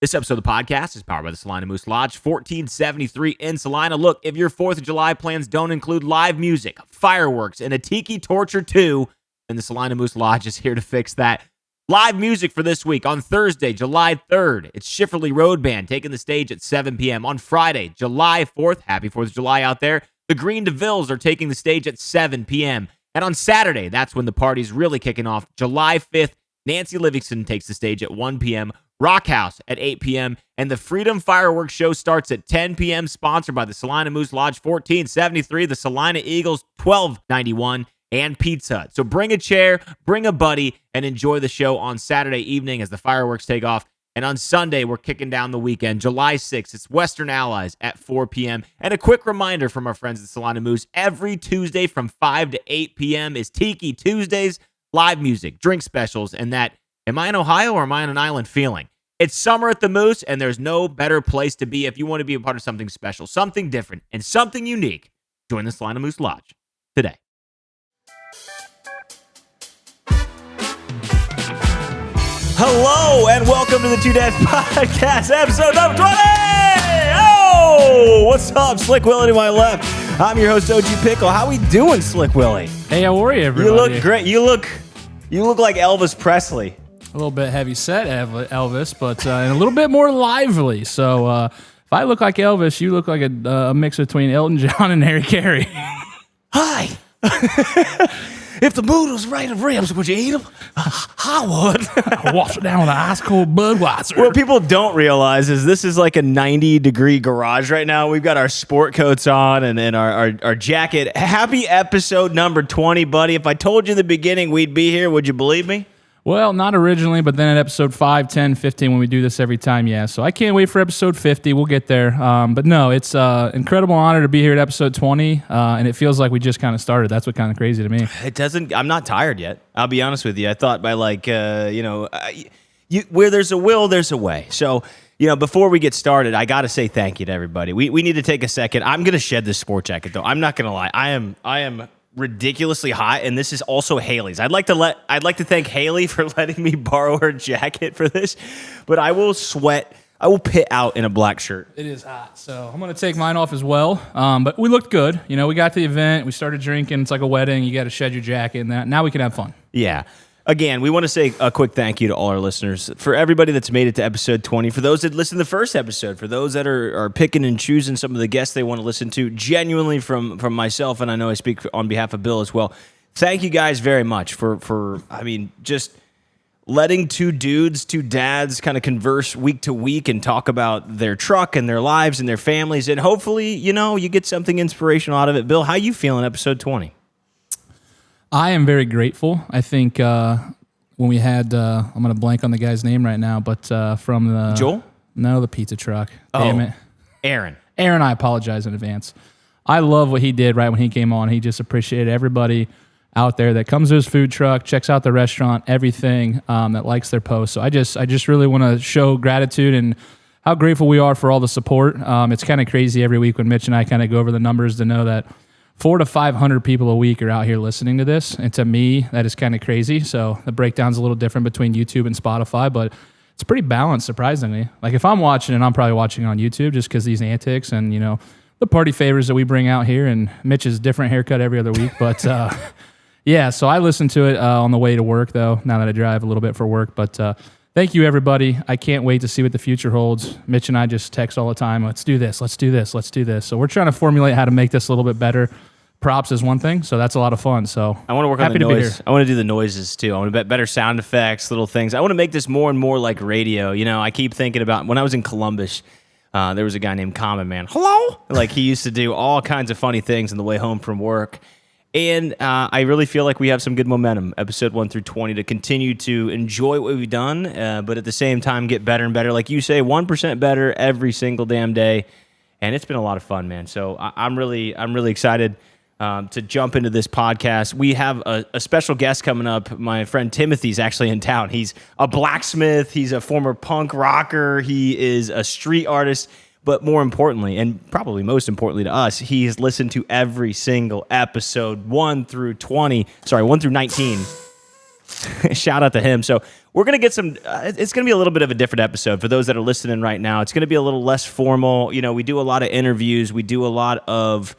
This episode of the podcast is powered by the Salina Moose Lodge, 1473 in Salina. Look, if your 4th of July plans don't include live music, fireworks, and a tiki torture too, then the Salina Moose Lodge is here to fix that. Live music for this week. On Thursday, July 3rd, it's Schifferly Road Band taking the stage at 7 p.m. On Friday, July 4th, happy 4th of July out there, the Green DeVilles are taking the stage at 7 p.m. And on Saturday, that's when the party's really kicking off. July 5th, Nancy Livingston takes the stage at 1 p.m., Rock House at 8 p.m., and the Freedom Fireworks Show starts at 10 p.m., sponsored by the Salina Moose Lodge 1473, the Salina Eagles 1291, and Pizza Hut. So bring a chair, bring a buddy, and enjoy the show on Saturday evening as the fireworks take off. And on Sunday, we're kicking down the weekend. July 6th, it's Western Allies at 4 p.m. And a quick reminder from our friends at Salina Moose, every Tuesday from 5 to 8 p.m. is Tiki Tuesdays, live music, drink specials, and that, am I in Ohio or am I on an island feeling? It's summer at the Moose, and there's no better place to be if you want to be a part of something special, something different, and something unique. Join the Salina Moose Lodge today. Hello, and welcome to the TwoDads podcast, episode number 20! Oh, what's up? Slick Willie to my left. I'm your host, OG Pickle. How we doing, Slick Willie? Hey, how are you, everybody? You look great. You look like Elvis Presley. A little bit heavy set, Elvis, but and a little bit more lively. So if I look like Elvis, you look like a mix between Elton John and Harry Carey. Hi. If the mood was right of ribs, would you eat them? I would. Wash it down with an ice cold Budweiser. What people don't realize is this is like a 90-degree garage right now. We've got our sport coats on and our jacket. Happy episode number 20, buddy. If I told you in the beginning we'd be here, would you believe me? Well, not originally, but then at episode 5, 10, 15, when we do this every time, yeah. So I can't wait for episode 50. We'll get there. But no, it's an incredible honor to be here at episode 20, and it feels like we just kind of started. That's what kind of crazy to me. It doesn't. I'm not tired yet. I'll be honest with you. I thought by where there's a will, there's a way. So, before we get started, I got to say thank you to everybody. We need to take a second. I'm going to shed this sport jacket, though. I'm not going to lie. I am ridiculously hot, and this is also Haley's. I'd like to thank Haley for letting me borrow her jacket for this, but I will pit out in a black shirt. It is hot, so I'm going to take mine off as well. But we looked good. We got to the event. We started drinking. It's like a wedding. You got to shed your jacket, and now we can have fun. Yeah. Again, we want to say a quick thank you to all our listeners. For everybody that's made it to episode 20, for those that listened to the first episode, for those that are picking and choosing some of the guests they want to listen to, genuinely from myself, and I know I speak on behalf of Bill as well, thank you guys very much for just letting two dads kind of converse week to week and talk about their truck and their lives and their families, and hopefully, you get something inspirational out of it. Bill, how you feeling episode 20? I am very grateful. I think when we had, I'm going to blank on the guy's name right now, but from the... Joel? No, the pizza truck. Damn it. Aaron, I apologize in advance. I love what he did right when he came on. He just appreciated everybody out there that comes to his food truck, checks out the restaurant, everything, that likes their post. So I just really want to show gratitude and how grateful we are for all the support. It's kind of crazy every week when Mitch and I kind of go over the numbers to know that 400 to 500 people a week are out here listening to this. And to me, that is kind of crazy. So the breakdown's a little different between YouTube and Spotify, but it's pretty balanced, surprisingly. Like if I'm watching it, I'm probably watching on YouTube just because these antics and, the party favors that we bring out here, and Mitch's different haircut every other week. But yeah, so I listen to it on the way to work, though, now that I drive a little bit for work. But thank you, everybody. I can't wait to see what the future holds. Mitch and I just text all the time, let's do this, let's do this, let's do this. So we're trying to formulate how to make this a little bit better. Props is one thing, so that's a lot of fun. So I want to work on the noise. I want to do the noises too. I want to better sound effects, little things. I want to make this more and more like radio. I keep thinking about when I was in Columbus, there was a guy named Common Man. Hello? Like he used to do all kinds of funny things on the way home from work. And I really feel like we have some good momentum, episode 1 through 20, to continue to enjoy what we've done, but at the same time get better and better. Like you say, 1% better every single damn day. And it's been a lot of fun, man. So I'm really excited to jump into this podcast. We have a special guest coming up. My friend Timothy's actually in town. He's a blacksmith. He's a former punk rocker. He is a street artist. But more importantly, and probably most importantly to us, he has listened to every single episode, 1 through 19. Shout out to him. So we're going to get some, it's going to be a little bit of a different episode for those that are listening right now. It's going to be a little less formal. You know, we do a lot of interviews. We do a lot of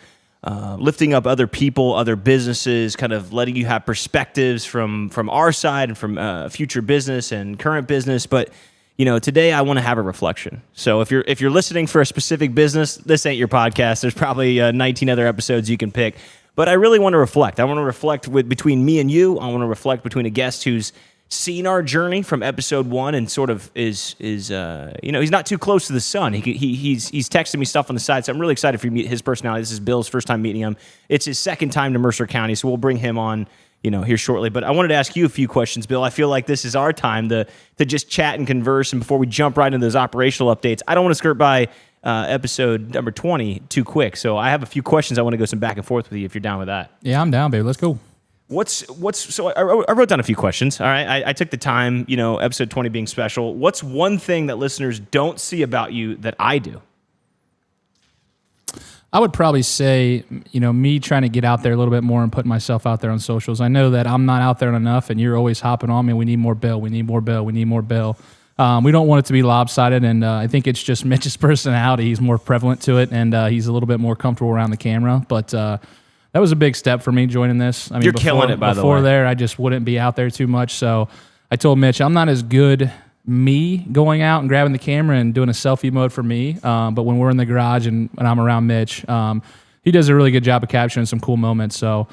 lifting up other people, other businesses, kind of letting you have perspectives from our side and from future business and current business. But, you know, today I want to have a reflection. So if you're listening for a specific business, this ain't your podcast. There's probably 19 other episodes you can pick. But I really want to reflect. I want to reflect between me and you. I want to reflect between a guest who's seen our journey from episode 1 and sort of is you know, he's not too close to the sun. He's texting me stuff on the side, so I'm really excited for you to meet his personality. This is Bill's first time meeting him. It's his second time to Mercer County, so we'll bring him on, you know, here shortly. But I wanted to ask you a few questions, Bill. I feel like this is our time to just chat and converse. And before we jump right into those operational updates, I don't want to skirt by episode number 20 too quick. So I have a few questions I want to go some back and forth with you if you're down with that. Yeah, I'm down, baby. Let's go. So I wrote down a few questions. All right. I took the time, you know, episode 20 being special. What's one thing that listeners don't see about you that I do? I would probably say, you know, me trying to get out there a little bit more and putting myself out there on socials. I know that I'm not out there enough, and you're always hopping on me. We need more Bill. We need more Bill. We need more Bill. We don't want it to be lopsided, and I think it's just Mitch's personality. He's more prevalent to it, and he's a little bit more comfortable around the camera. But that was a big step for me joining this. I mean, you're killing it, by the way. Before there, I just wouldn't be out there too much. So I told Mitch, I'm not as good me going out and grabbing the camera and doing a selfie mode for me. But when we're in the garage and when I'm around Mitch, he does a really good job of capturing some cool moments. So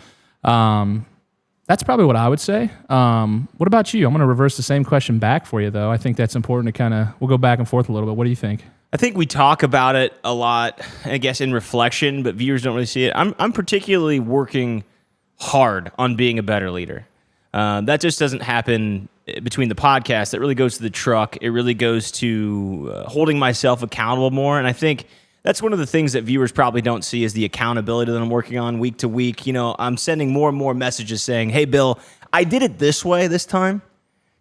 that's probably what I would say. What about you? I'm going to reverse the same question back for you, though. I think that's important to we'll go back and forth a little bit. What do you think? I think we talk about it a lot, I guess, in reflection, but viewers don't really see it. I'm particularly working hard on being a better leader. That just doesn't happen between the podcast. That really goes to the truck. It really goes to holding myself accountable more. And I think that's one of the things that viewers probably don't see is the accountability that I'm working on week to week. You know, I'm sending more and more messages saying, hey, Bill, I did it this way this time.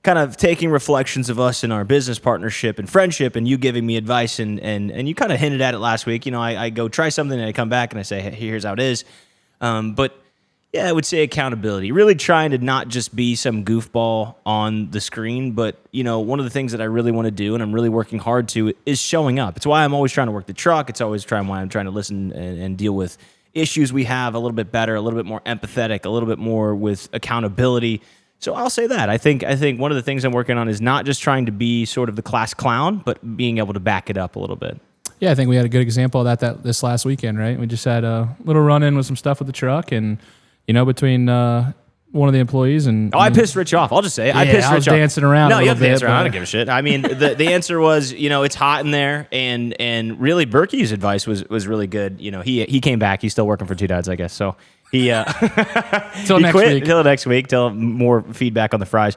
Kind of taking reflections of us in our business partnership and friendship and you giving me advice. And you kind of hinted at it last week. You know, I go try something and I come back and I say, hey, here's how it is. But yeah, I would say accountability. Really trying to not just be some goofball on the screen, but, you know, one of the things that I really want to do and I'm really working hard to is showing up. It's why I'm always trying to work the truck. It's always why I'm trying to listen and deal with issues we have a little bit better, a little bit more empathetic, a little bit more with accountability. So I'll say that. I think one of the things I'm working on is not just trying to be sort of the class clown, but being able to back it up a little bit. Yeah, I think we had a good example of that this last weekend, right? We just had a little run-in with some stuff with the truck and, you know, between one of the employees and... I pissed Rich off. I'll just say I pissed Rich off. I was dancing around No, a you little have to bit. dance around. I don't give a shit. I mean, the answer was, you know, it's hot in there, and really Berkey's advice was really good. You know, he came back. He's still working for TwoDads, I guess. So he quit until next week, till more feedback on the fries.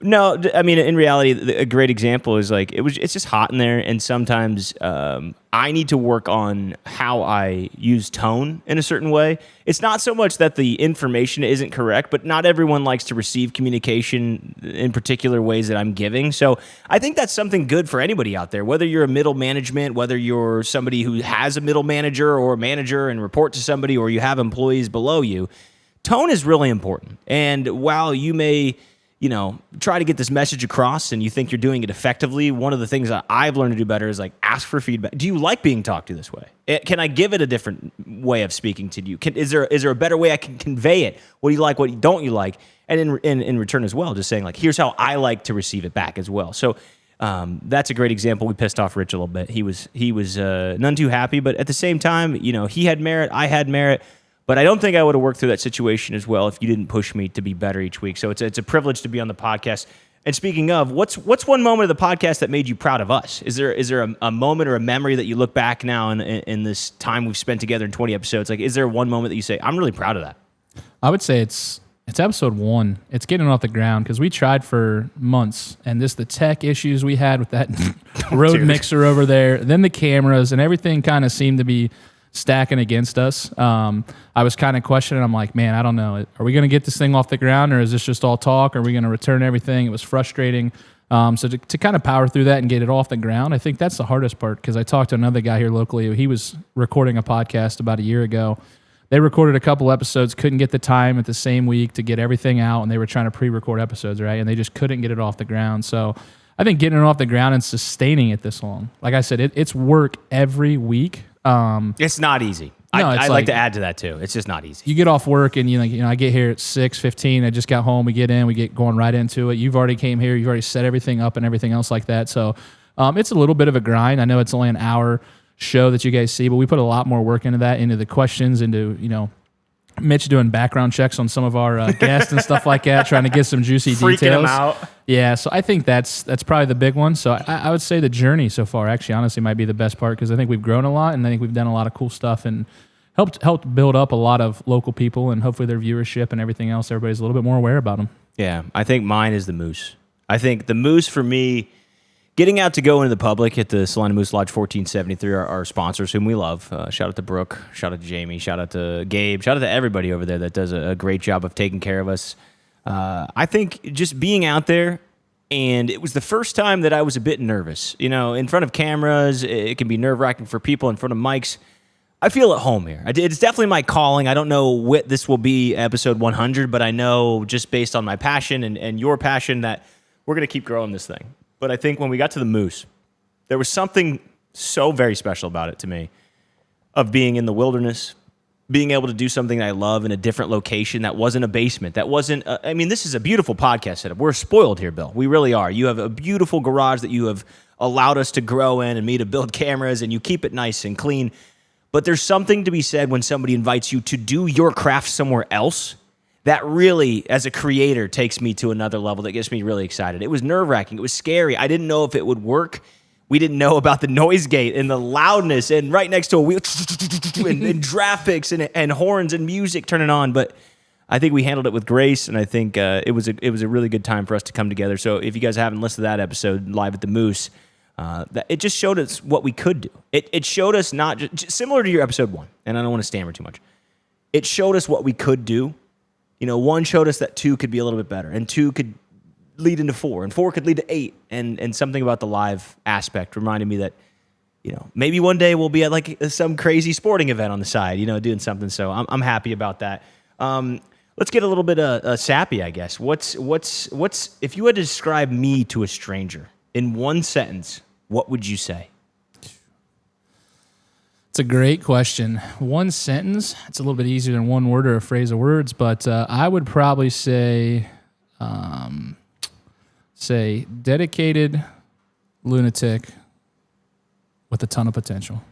No, I mean, in reality, a great example is like it's just hot in there, and sometimes I need to work on how I use tone in a certain way. It's not so much that the information isn't correct, but not everyone likes to receive communication in particular ways that I'm giving. So I think that's something good for anybody out there, whether you're a middle management, whether you're somebody who has a middle manager or a manager and report to somebody, or you have employees below you. Tone is really important. And while you may, you know, try to get this message across and you think you're doing it effectively, one of the things that I've learned to do better is like ask for feedback. Do you like being talked to this way? Can I give it a different way of speaking to you? Is there a better way I can convey it? What do you like? What don't you like? And in return as well, just saying like, here's how I like to receive it back as well. So that's a great example. We pissed off Rich a little bit. He was none too happy, but at the same time, you know, he had merit, I had merit. But I don't think I would have worked through that situation as well if you didn't push me to be better each week. So it's a privilege to be on the podcast. And speaking of, what's one moment of the podcast that made you proud of us? Is there a moment or a memory that you look back now in this time we've spent together in 20 episodes? Like, is there one moment that you say, I'm really proud of that? I would say it's episode 1. It's getting off the ground because we tried for months, and the tech issues we had with that road mixer over there, then the cameras and everything kind of seemed to be stacking against us. I was kind of questioning. I'm like, man, I don't know. Are we going to get this thing off the ground, or is this just all talk? Are we going to return everything? It was frustrating. So to kind of power through that and get it off the ground, I think that's the hardest part, because I talked to another guy here locally. He was recording a podcast about a year ago they recorded a couple episodes, couldn't get the time at the same week to get everything out, and they were trying to pre-record episodes, right? And they just couldn't get it off the ground. So I think getting it off the ground and sustaining it this long, like I said, it's work every week. It's not easy. No, I'd like to add to that too. It's just not easy. You get off work and I get here at 6:15. I just got home. We get in. We get going right into it. You've already came here. You've already set everything up and everything else like that. So it's a little bit of a grind. I know it's only an hour show that you guys see, but we put a lot more work into that, into the questions, into Mitch doing background checks on some of our guests and stuff like that, trying to get some juicy Freaking details. them out. Yeah, so I think that's probably the big one. So I would say the journey so far, actually, honestly, might be the best part because I think we've grown a lot and I think we've done a lot of cool stuff and helped build up a lot of local people and hopefully their viewership and everything else. Everybody's a little bit more aware about them. Yeah, I think mine is the Moose. I think the Moose for me, getting out to go into the public at the Salina Moose Lodge 1473, our sponsors, whom we love. Shout out to Brooke, shout out to Jamie, shout out to Gabe, shout out to everybody over there that does a great job of taking care of us. I think just being out there, and it was the first time that I was a bit nervous. In front of cameras, it can be nerve-wracking for people in front of mics. I feel at home here. It's definitely my calling. I don't know what this will be, episode 100, but I know just based on my passion and your passion that we're going to keep growing this thing. But I think when we got to the Moose, there was something so very special about it to me, of being in the wilderness, being able to do something I love in a different location that wasn't a basement. That wasn't, this is a beautiful podcast setup. We're spoiled here, Bill. We really are. You have a beautiful garage that you have allowed us to grow in and me to build cameras, and you keep it nice and clean. But there's something to be said when somebody invites you to do your craft somewhere else that really, as a creator, takes me to another level that gets me really excited. It was nerve-wracking. It was scary. I didn't know if it would work. We didn't know about the noise gate and the loudness and right next to a wheel and draft picks and horns and music turning on. But I think we handled it with grace, and I think it was a really good time for us to come together. So if you guys haven't listened to that episode live at the Moose, it just showed us what we could do. It showed us not just similar to your episode 1, and I don't want to stammer too much. It showed us what we could do. 1 showed us that 2 could be a little bit better, and 2 could lead into 4, and 4 could lead to 8, and something about the live aspect reminded me that, maybe one day we'll be at like some crazy sporting event on the side, doing something. So I'm happy about that. Let's get a little bit sappy, I guess. What's if you had to describe me to a stranger in one sentence, what would you say? It's a great question. One sentence, it's a little bit easier than one word or a phrase of words, but I would probably say dedicated lunatic with a ton of potential.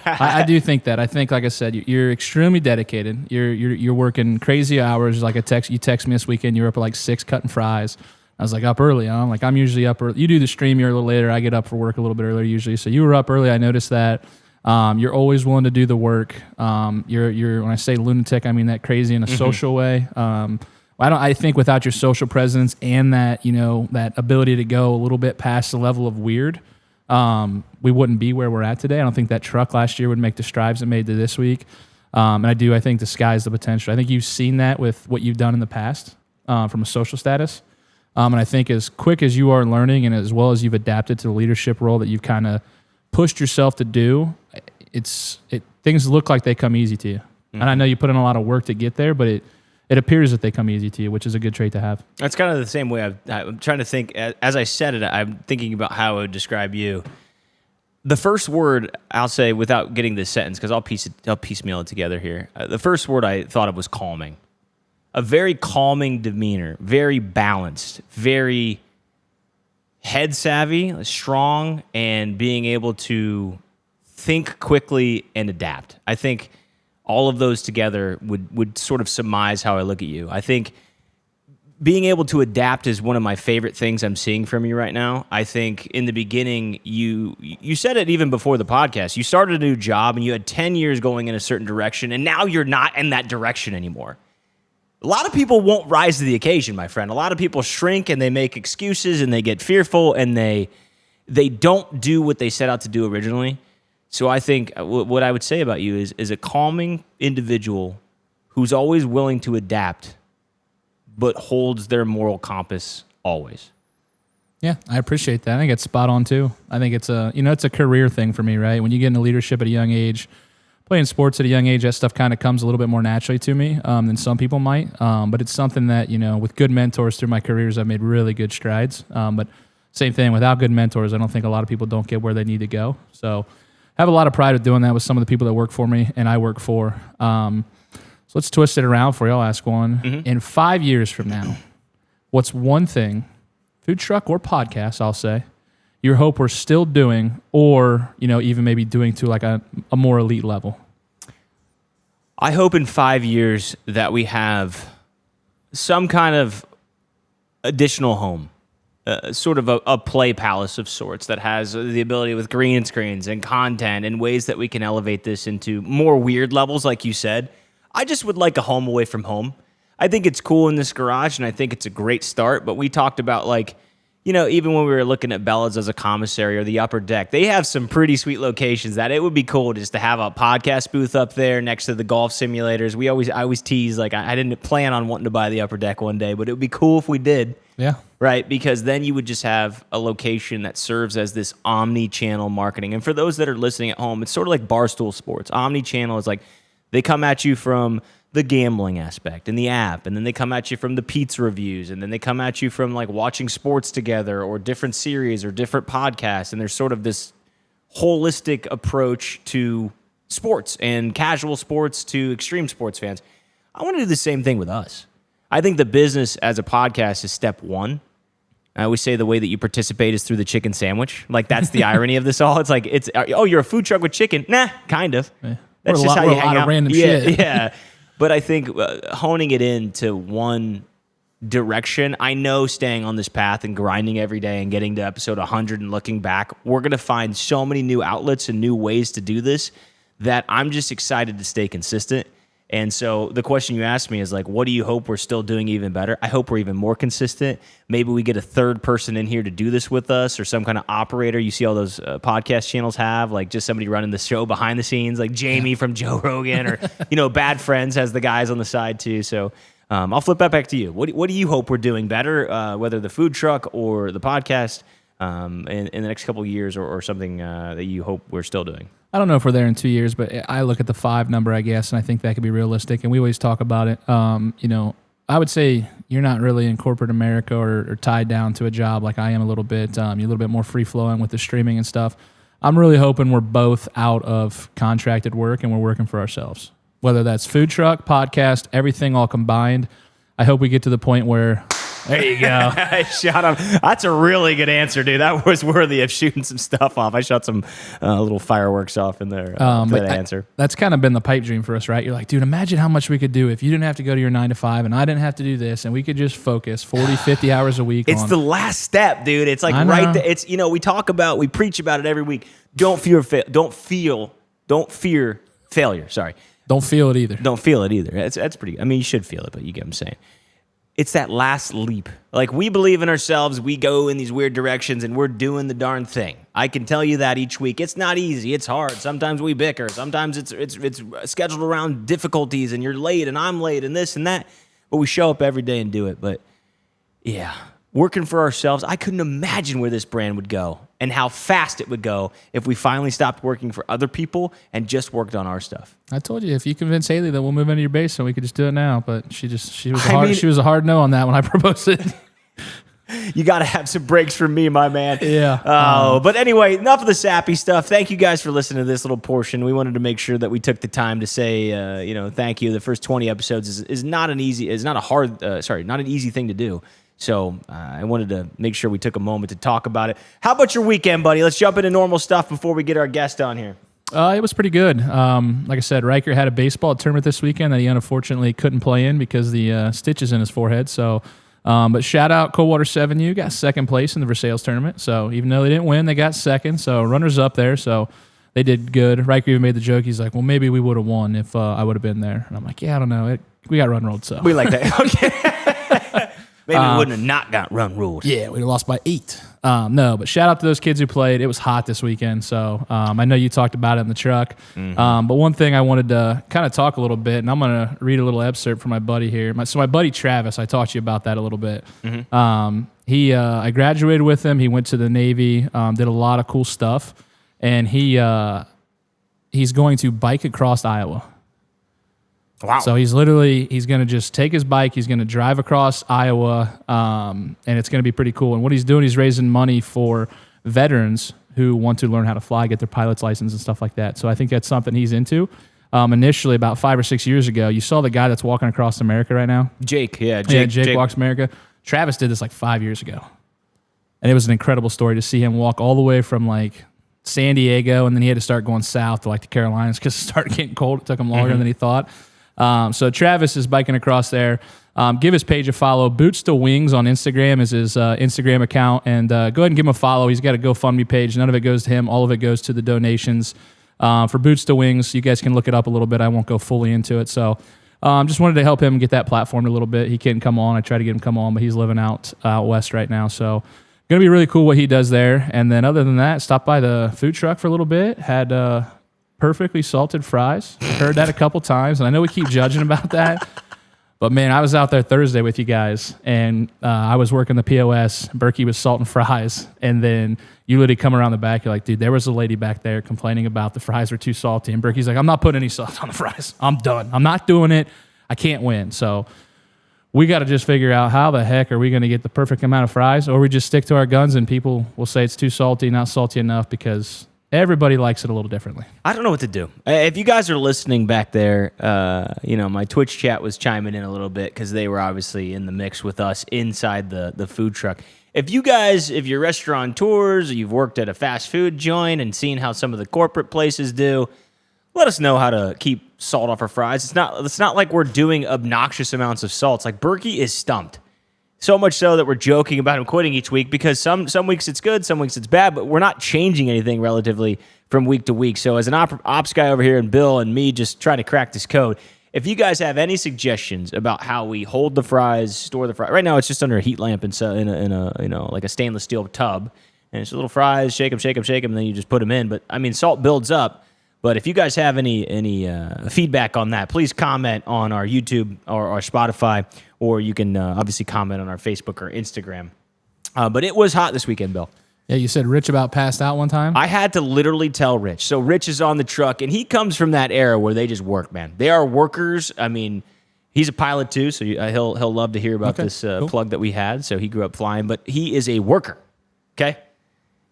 I do think that. I think, like I said, you're extremely dedicated. You're working crazy hours. Like you text me this weekend, you're up at like 6 cutting fries. I was like, up early. I'm usually up early. You do the stream, you're a little later. I get up for work a little bit earlier usually. So you were up early. I noticed that. You're always willing to do the work. You're when I say lunatic, I mean that crazy in a social way. I think without your social presence and that, that ability to go a little bit past the level of weird, we wouldn't be where we're at today. I don't think that truck last year would make the strides it made to this week. And I think the sky's the potential. I think you've seen that with what you've done in the past, from a social status. And I think as quick as you are learning and as well as you've adapted to the leadership role that you've kind of pushed yourself to do, things look like they come easy to you. Mm-hmm. And I know you put in a lot of work to get there, but it appears that they come easy to you, which is a good trait to have. That's kind of the same way I'm trying to think. As I said it, I'm thinking about how I would describe you. The first word I'll say without getting this sentence, because I'll piecemeal it together here. The first word I thought of was calming. A very calming demeanor, very balanced, very head savvy, strong, and being able to think quickly and adapt. I think all of those together would sort of surmise how I look at you. I think being able to adapt is one of my favorite things I'm seeing from you right now. I think in the beginning, you said it even before the podcast. You started a new job and you had 10 years going in a certain direction, and now you're not in that direction anymore. A lot of people won't rise to the occasion, my friend. A lot of people shrink and they make excuses and they get fearful and they don't do what they set out to do originally. So I think what I would say about you is a calming individual who's always willing to adapt, but holds their moral compass always. Yeah, I appreciate that. I think it's spot on too. I think it's a career thing for me, right? When you get into leadership at a young age, playing sports at a young age, that stuff kind of comes a little bit more naturally to me than some people might. But it's something that, with good mentors through my careers, I've made really good strides. But same thing, without good mentors, I don't think a lot of people don't get where they need to go. So I have a lot of pride of doing that with some of the people that work for me and I work for. So let's twist it around for you. I'll ask one. Mm-hmm. In 5 years from now, what's one thing, food truck or podcast, I'll say, you hope we're still doing, or even maybe doing to like a more elite level? I hope in 5 years that we have some kind of additional home, sort of a play palace of sorts that has the ability with green screens and content and ways that we can elevate this into more weird levels, like you said. I just would like a home away from home. I think it's cool in this garage, and I think it's a great start, but we talked about even when we were looking at Bella's as a commissary or the upper deck, they have some pretty sweet locations that it would be cool just to have a podcast booth up there next to the golf simulators. I always tease, I didn't plan on wanting to buy the upper deck one day, but it would be cool if we did. Yeah. Right? Because then you would just have a location that serves as this omni-channel marketing. And for those that are listening at home, it's sort of like Barstool Sports. Omni-channel is like they come at you from the gambling aspect and the app, and then they come at you from the pizza reviews, and then they come at you from watching sports together or different series or different podcasts, and there's sort of this holistic approach to sports and casual sports to extreme sports fans. I want to do the same thing with us. I think the business as a podcast is step one. I always say the way that you participate is through the chicken sandwich. That's the irony of this all. You're a food truck with chicken. Nah, kind of. Yeah. That's just how you hang out. Random shit. Yeah. But I think honing it into one direction, I know staying on this path and grinding every day and getting to episode 100 and looking back, we're going to find so many new outlets and new ways to do this that I'm just excited to stay consistent. And so the question you asked me is what do you hope we're still doing even better? I hope we're even more consistent. Maybe we get a third person in here to do this with us, or some kind of operator. You see all those podcast channels have, just somebody running the show behind the scenes, like Jamie from Joe Rogan, or, Bad Friends has the guys on the side too. So I'll flip that back to you. What do you hope we're doing better, whether the food truck or the podcast in the next couple of years, or something that you hope we're still doing? I don't know if we're there in 2 years, but I look at the 5 number, I guess, and I think that could be realistic. And we always talk about it. I would say you're not really in corporate America or tied down to a job like I am a little bit. You're a little bit more free-flowing with the streaming and stuff. I'm really hoping we're both out of contracted work and we're working for ourselves. Whether that's food truck, podcast, everything all combined. I hope we get to the point where... There you go. I shot him. That's a really good answer, dude. That was worthy of shooting some stuff off. I shot some little fireworks off in there for that answer. That's kind of been the pipe dream for us, right? You're like, dude, imagine how much we could do if you didn't have to go to your 9 to 5 and I didn't have to do this, and we could just focus 40, 50 hours a week. It's the last step, dude. It's right there. It's we preach about it every week. Don't fear failure. Sorry. Don't feel it either. Don't feel it either. That's pretty good. I mean, you should feel it, but you get what I'm saying. It's that last leap. We believe in ourselves. We go in these weird directions, and we're doing the darn thing. I can tell you that each week. It's not easy. It's hard. Sometimes we bicker. Sometimes it's scheduled around difficulties, and you're late, and I'm late, and this and that. But we show up every day and do it. But, yeah, working for ourselves, I couldn't imagine where this brand would go and how fast it would go if we finally stopped working for other people and just worked on our stuff. I told you, if you convince Haley that we'll move into your basement, we could just do it now. But she was a hard no on that when I proposed it. You got to have some breaks from me, my man. Yeah. But anyway, enough of the sappy stuff. Thank you guys for listening to this little portion. We wanted to make sure that we took the time to say, thank you. The first 20 episodes is not an easy thing to do. So I wanted to make sure we took a moment to talk about it. How about your weekend, buddy? Let's jump into normal stuff before we get our guest on here. It was pretty good. Like I said, Riker had a baseball tournament this weekend that he unfortunately couldn't play in because the stitches in his forehead. So, but shout out Coldwater 7U, got second place in the Versailles tournament. So even though they didn't win, they got second. So runners up there. So they did good. Riker even made the joke. He's like, well, maybe we would have won if I would have been there. And I'm like, yeah, I don't know. We got run rolled. So we like that. Okay. Maybe we wouldn't have not got run ruled. Yeah, we'd have lost by 8. No, but shout out to those kids who played. It was hot this weekend, so I know you talked about it in the truck. Mm-hmm. But one thing I wanted to kind of talk a little bit, and I'm going to read a little excerpt from my buddy here. My buddy Travis, I talked to you about that a little bit. Mm-hmm. I graduated with him. He went to the Navy, did a lot of cool stuff, and he he's going to bike across Iowa. Wow. So he's going to just take his bike. He's going to drive across Iowa, and it's going to be pretty cool. And what he's doing, he's raising money for veterans who want to learn how to fly, get their pilot's license and stuff like that. So I think that's something he's into. Initially, about 5 or 6 years ago, you saw the guy that's walking across America right now? Jake. Jake walks America. Travis did this like 5 years ago. And it was an incredible story to see him walk all the way from like San Diego, and then he had to start going south to like the Carolinas because it started getting cold. It took him longer than he thought. So Travis is biking across there. Give his page a follow. Boots to Wings on Instagram is his Instagram account. And go ahead and give him a follow. He's got a GoFundMe page. None of it goes to him. All of it goes to the donations for Boots to Wings. You guys can look it up a little bit. I won't go fully into it. So just wanted to help him get that platform a little bit. He can't come on. I tried to get him come on, but he's living out west right now. So going to be really cool what he does there. And then other than that, stopped by the food truck for a little bit. Had perfectly salted fries. Heard that a couple times, and I know we keep judging about that. But, man, I was out there Thursday with you guys, and I was working the POS. Berkey was salting fries, and then you literally come around the back. You're like, dude, there was a lady back there complaining about the fries were too salty. And Berkey's like, I'm not putting any salt on the fries. I'm done. I'm not doing it. I can't win. So we got to just figure out how the heck are we going to get the perfect amount of fries, or we just stick to our guns and people will say it's too salty, not salty enough, because everybody likes it a little differently. I don't know what to do. If you guys are listening back there, my Twitch chat was chiming in a little bit because they were obviously in the mix with us inside the food truck. If you're restaurateurs or you've worked at a fast food joint and seen how some of the corporate places do, let us know how to keep salt off our fries. It's not like we're doing obnoxious amounts of salt. It's like Berkey is stumped. So much so that we're joking about him quitting each week because some weeks it's good, some weeks it's bad, but we're not changing anything relatively from week to week. So as an ops guy over here and Bill and me just trying to crack this code, if you guys have any suggestions about how we hold the fries, store the fries, right now it's just under a heat lamp in a like a stainless steel tub, and it's little fries, shake them, and then you just put them in. But I mean, salt builds up. But if you guys have any feedback on that, please comment on our YouTube or our Spotify, or you can obviously comment on our Facebook or Instagram. But it was hot this weekend, Bill. Yeah, you said Rich about passed out one time? I had to literally tell Rich. So Rich is on the truck, and he comes from that era where they just work, man. They are workers. I mean, he's a pilot too, so he'll love to hear about this cool plug that we had. So he grew up flying, but he is a worker, okay?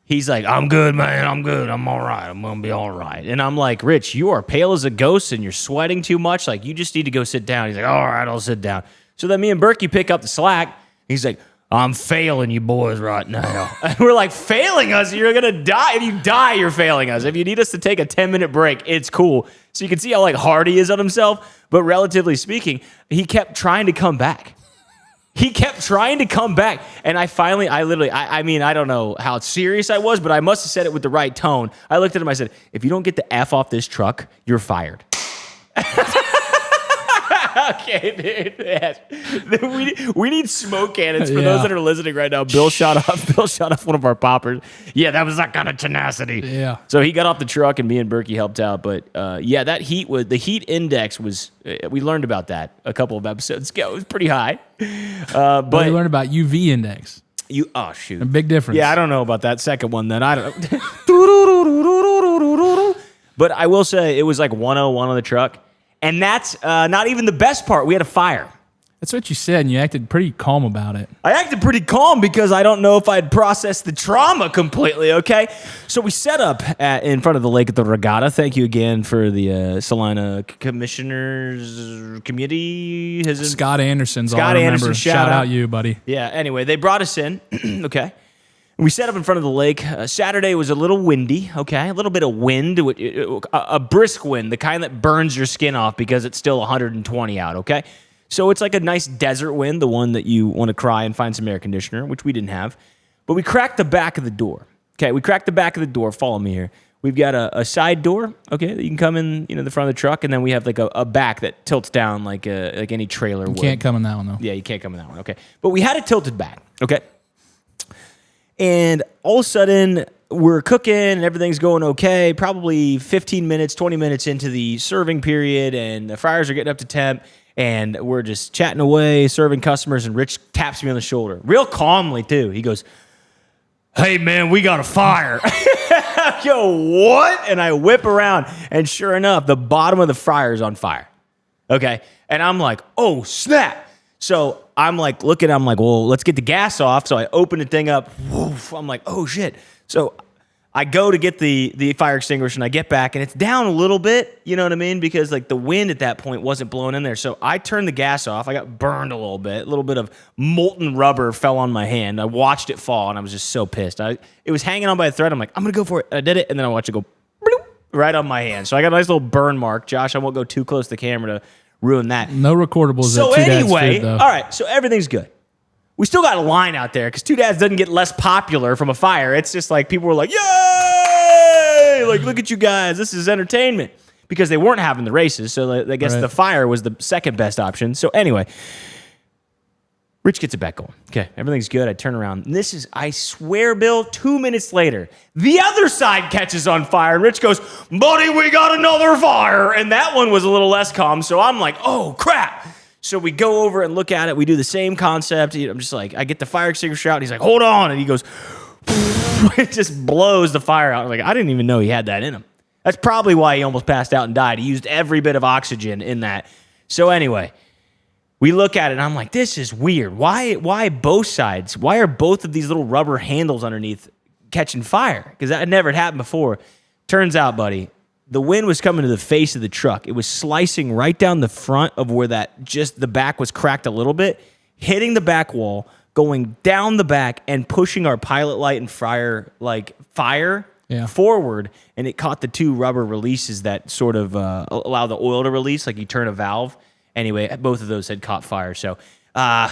He's like, I'm good, man. I'm good. I'm all right. I'm going to be all right. And I'm like, Rich, you are pale as a ghost and you're sweating too much. Like, you just need to go sit down. He's like, all right, I'll sit down. So then me and Berkey pick up the slack. He's like, I'm failing you boys right now. And we're like, failing us? You're going to die. If you die, you're failing us. If you need us to take a 10-minute break, it's cool. So you can see how like hard he is on himself. But relatively speaking, he kept trying to come back. He kept trying to come back, and I don't know how serious I was, but I must have said it with the right tone. I looked at him, I said, if you don't get the F off this truck, you're fired. Okay, dude. Yes. We need smoke cannons for those that are listening right now. Bill shot off one of our poppers. Yeah, that was that kind of tenacity. Yeah. So he got off the truck, and me and Berkey helped out. But that the heat index was. We learned about that a couple of episodes ago. It was pretty high. But we learned about UV index. Oh shoot, a big difference. Yeah, I don't know about that second one. Then I don't know. But I will say it was like 101 on the truck. And that's not even the best part. We had a fire. That's what you said, and you acted pretty calm about it. I acted pretty calm because I don't know if I'd processed the trauma completely, okay? So we set up in front of the lake at the regatta. Thank you again for the Salina Commissioners Committee. Scott Anderson, shout out you, buddy. Yeah, anyway, they brought us in, okay? We set up in front of the lake. Saturday was a little windy, okay? A little bit of wind, a brisk wind, the kind that burns your skin off because it's still 120 out, okay? So it's like a nice desert wind, the one that you want to cry and find some air conditioner, which we didn't have. But we cracked the back of the door, okay? We cracked the back of the door. Follow me here. We've got a side door, okay, that you can come in, the front of the truck, and then we have like a back that tilts down like any trailer would. You can't come in that one, though. Yeah, you can't come in that one, okay? But we had it tilted back, okay? And all of a sudden, we're cooking and everything's going okay. Probably 15 minutes, 20 minutes into the serving period, and the fryers are getting up to temp, and we're just chatting away, serving customers, and Rich taps me on the shoulder, real calmly, too. He goes, hey, man, we got a fire. Yo, what? And I whip around, and sure enough, the bottom of the fryer is on fire. Okay. And I'm like, oh, snap. So I'm like, looking, I'm like, well, let's get the gas off. So I open the thing up. Woof, I'm like, oh, shit. So I go to get the fire extinguisher, and I get back, and it's down a little bit, you know what I mean? Because like the wind at that point wasn't blowing in there. So I turned the gas off. I got burned a little bit. A little bit of molten rubber fell on my hand. I watched it fall, and I was just so pissed. It was hanging on by a thread. I'm like, I'm going to go for it. I did it, and then I watched it go bloop, right on my hand. So I got a nice little burn mark. Josh, I won't go too close to the camera to ruin that. No recordables. So at anyway, food, though. all right, so everything's good. We still got a line out there because Two Dads doesn't get less popular from a fire. It's just like people were like, yay! Like, look at you guys. This is entertainment. Because they weren't having the races, so I guess the fire was the second best option. So anyway, Rich gets it back going. Okay, everything's good. I turn around. And this is, I swear, Bill, 2 minutes later, the other side catches on fire. And Rich goes, buddy, we got another fire. And that one was a little less calm. So I'm like, oh, crap. So we go over and look at it. We do the same concept. I'm just like, I get the fire extinguisher out. And he's like, hold on. And he goes, it just blows the fire out. I'm like, I didn't even know he had that in him. That's probably why he almost passed out and died. He used every bit of oxygen in that. So anyway, we look at it, and I'm like, this is weird. Why both sides? Why are both of these little rubber handles underneath catching fire? Because that had never happened before. Turns out, buddy, the wind was coming to the face of the truck. It was slicing right down the front of where the back was cracked a little bit, hitting the back wall, going down the back, and pushing our pilot light and fire forward, and it caught the two rubber releases that sort of allow the oil to release, like you turn a valve. Anyway, both of those had caught fire. So our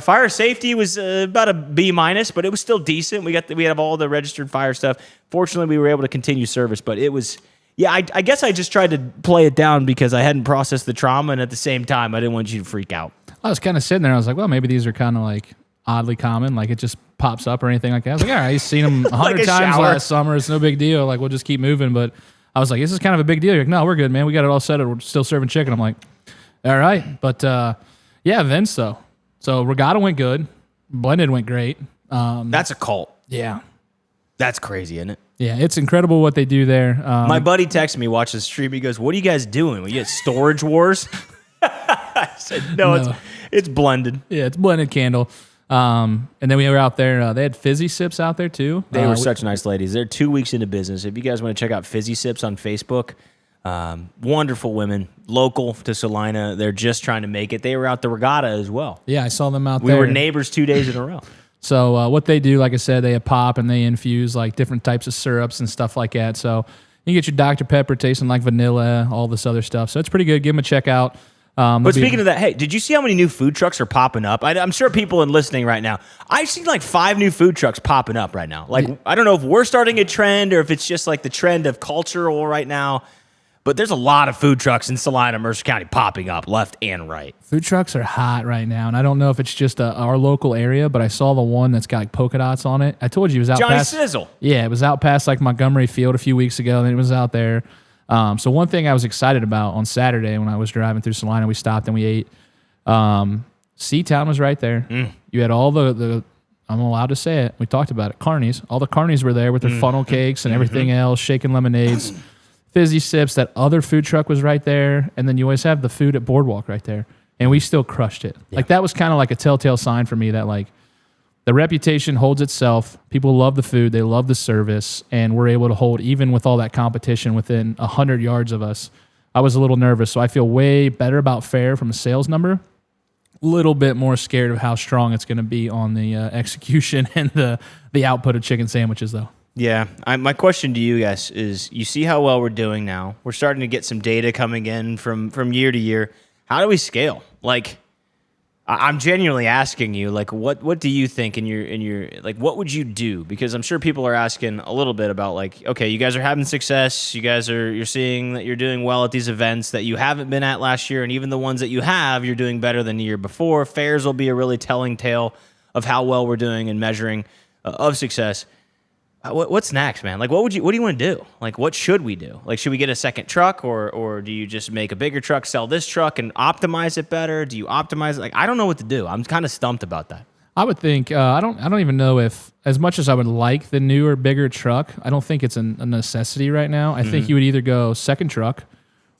fire safety was about a B-, but it was still decent. We have all the registered fire stuff. Fortunately, we were able to continue service, but it was, I guess I just tried to play it down because I hadn't processed the trauma, and at the same time, I didn't want you to freak out. I was kind of sitting there. I was like, well, maybe these are kind of like oddly common, like it just pops up or anything like that. I was like, all right, I've seen them 100 like times shower. last summer. It's no big deal. Like, we'll just keep moving. But I was like, this is kind of a big deal. You're like, no, we're good, man. We got it all set. We're still serving chicken. I'm like, all right. But events though. So regatta went good. Blended went great. That's a cult. Yeah. That's crazy, isn't it? Yeah, it's incredible what they do there. My buddy texted me, watch the stream. He goes, what are you guys doing? We get storage wars? I said, no. It's blended. Yeah, it's blended candle. And then we were out there. They had Fizzy Sips out there too. They were such nice ladies. They're 2 weeks into business. If you guys want to check out Fizzy Sips on Facebook, wonderful women, local to Salina. They're just trying to make it. They were out the regatta as well. Yeah, I saw them out there. We were neighbors 2 days in a row. So what they do, like I said, they have pop and they infuse like different types of syrups and stuff like that. So you get your Dr. Pepper tasting like vanilla, all this other stuff. So it's pretty good. Give them a check out. But speaking of that, hey, did you see how many new food trucks are popping up? I'm sure people listening right now, I've seen like 5 new food trucks popping up right now. Like, I don't know if we're starting a trend or if it's just like the trend of cultural right now, but there's a lot of food trucks in Salina, Mercer County popping up left and right. Food trucks are hot right now, and I don't know if it's just our local area, but I saw the one that's got like polka dots on it. I told you it was out Johnny past Sizzle. Yeah, it was out past like Montgomery Field a few weeks ago, and it was out there. So one thing I was excited about on Saturday when I was driving through Salina, we stopped and we ate. Seatown was right there. You had all the I'm allowed to say it. We talked about it. Carnies. All the carnies were there with their funnel cakes and everything else, shaking lemonades, Fizzy Sips. That other food truck was right there. And then you always have the food at Boardwalk right there. And we still crushed it. Yeah. Like that was kind of like a telltale sign for me that like the reputation holds itself. People love the food. They love the service. And we're able to hold, even with all that competition within 100 yards of us. I was a little nervous. So I feel way better about Fair from a sales number. Little bit more scared of how strong it's going to be on the execution and the output of chicken sandwiches, though. Yeah. My question to you guys is, you see how well we're doing now. We're starting to get some data coming in from year to year. How do we scale? Like, I'm genuinely asking you, like, what do you think in your like, what would you do? Because I'm sure people are asking a little bit about, like, okay, you guys are having success. You're seeing that you're doing well at these events that you haven't been at last year. And even the ones that you have, you're doing better than the year before. Fairs will be a really telling tale of how well we're doing and measuring of success. What's next, man? Like, what do you want to do? Like, what should we do? Like, should we get a second truck, or do you just make a bigger truck, sell this truck, and optimize it better? Do you optimize it? Like, I don't know what to do. I'm kind of stumped about that. I would think I don't even know if, as much as I would like the newer, bigger truck, I don't think it's a necessity right now. I think you would either go second truck,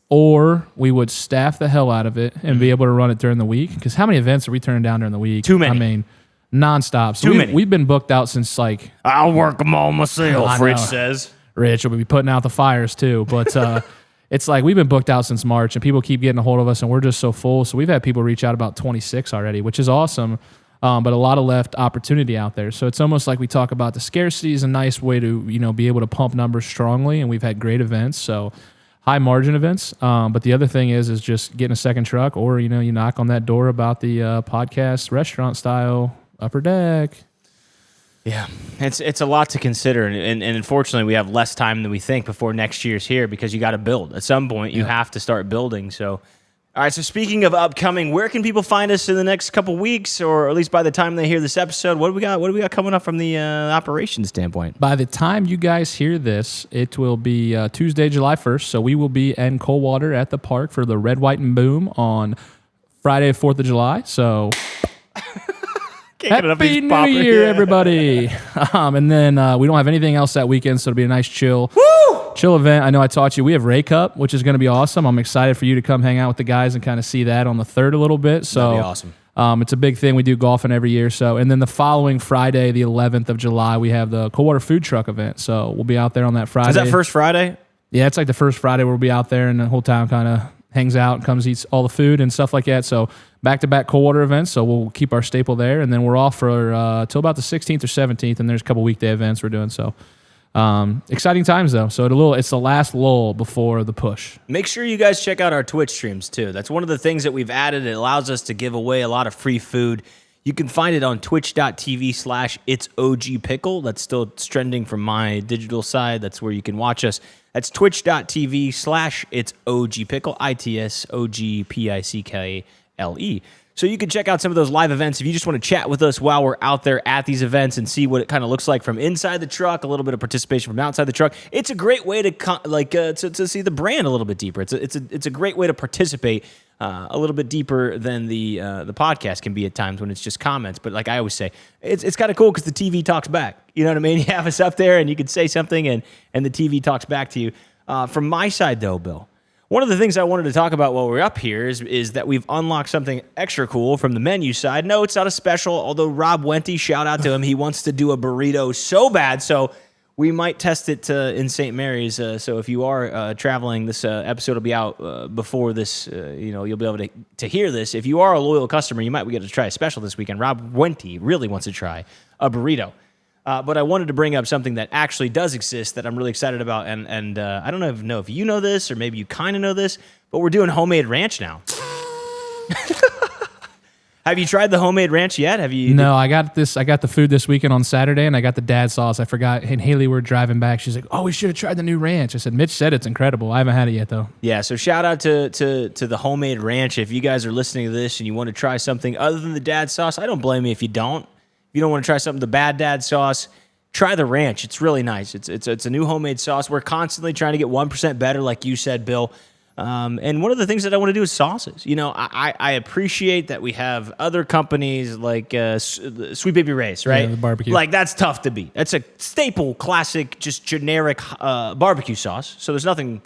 or we would staff the hell out of it and be able to run it during the week. Because how many events are we turning down during the week? Too many. I mean, nonstop. So Too many. We've been booked out since like I'll work them all myself. Rich says. Rich will be putting out the fires too, but. It's like we've been booked out since March, and people keep getting a hold of us, and we're just so full. So we've had people reach out about 26 already, which is awesome, but a lot of left opportunity out there. So it's almost like we talk about the scarcity is a nice way to be able to pump numbers strongly, and we've had great events, so high margin events. But the other thing is just getting a second truck, or you knock on that door about the podcast restaurant style upper deck. Yeah, it's a lot to consider, and unfortunately, we have less time than we think before next year's here because you got to build. At some point, you have to start building. So, all right. So, speaking of upcoming, where can people find us in the next couple weeks, or at least by the time they hear this episode? What do we got? What do we got coming up from the operations standpoint? By the time you guys hear this, it will be Tuesday, July 1st. So we will be in Coldwater at the park for the Red, White, and Boom on Friday, 4th of July. So. Happy New Year, everybody. And then we don't have anything else that weekend, so it'll be a nice chill event. I know I taught you. We have Ray Cup, which is going to be awesome. I'm excited for you to come hang out with the guys and kind of see that on the 3rd a little bit. So that'd be awesome. It's a big thing. We do golfing every year. So, and then the following Friday, the 11th of July, we have the Coldwater Food Truck event. So we'll be out there on that Friday. Is that first Friday? Yeah, it's like the first Friday where we'll be out there, and the whole town kind of hangs out and comes eats all the food and stuff like that. So back-to-back Coldwater events, so we'll keep our staple there, and then we're off for till about the 16th or 17th, and there's a couple weekday events we're doing. So exciting times, though. So it's the last lull before the push. Make sure you guys check out our Twitch streams, too. That's one of the things that we've added. It allows us to give away a lot of free food. You can find it on twitch.tv/itsogpickle. That's still trending from my digital side. That's where you can watch us. That's twitch.tv/itsogpickle, ITSOGPICKLE. So you can check out some of those live events if you just want to chat with us while we're out there at these events and see what it kind of looks like from inside the truck, a little bit of participation from outside the truck. It's a great way to to see the brand a little bit deeper. It's a great way to participate a little bit deeper than the podcast can be at times when it's just comments. But like I always say, it's kind of cool because the TV talks back. You know what I mean? You have us up there and you can say something and the TV talks back to you. From my side, though, Bill, one of the things I wanted to talk about while we're up here is that we've unlocked something extra cool from the menu side. No, it's not a special, although Rob Wenty, shout out to him, he wants to do a burrito so bad, so we might test it in St. Mary's. So if you are traveling, this episode will be out before this. You'll be able to hear this. If you are a loyal customer, you might be able to try a special this weekend. Rob Wenty really wants to try a burrito. But I wanted to bring up something that actually does exist that I'm really excited about. And I don't know if you know this or maybe you kind of know this, but we're doing homemade ranch now. Have you tried the homemade ranch yet? Have you? No, I got the food this weekend on Saturday, and I got the dad sauce. I forgot. And Haley, we're driving back. She's like, "Oh, we should have tried the new ranch." I said, "Mitch said it's incredible. I haven't had it yet, though." Yeah. So shout out to the homemade ranch. If you guys are listening to this and you want to try something other than the dad sauce, I don't blame you if you don't. If you don't want to try something the bad dad sauce, try the ranch. It's really nice. It's a new homemade sauce. We're constantly trying to get 1% better, like you said, Bill. And one of the things that I want to do is sauces. I appreciate that we have other companies like Sweet Baby Ray's, right? Yeah, the barbecue. Like, that's tough to beat. That's a staple, classic, just generic barbecue sauce. So there's nothing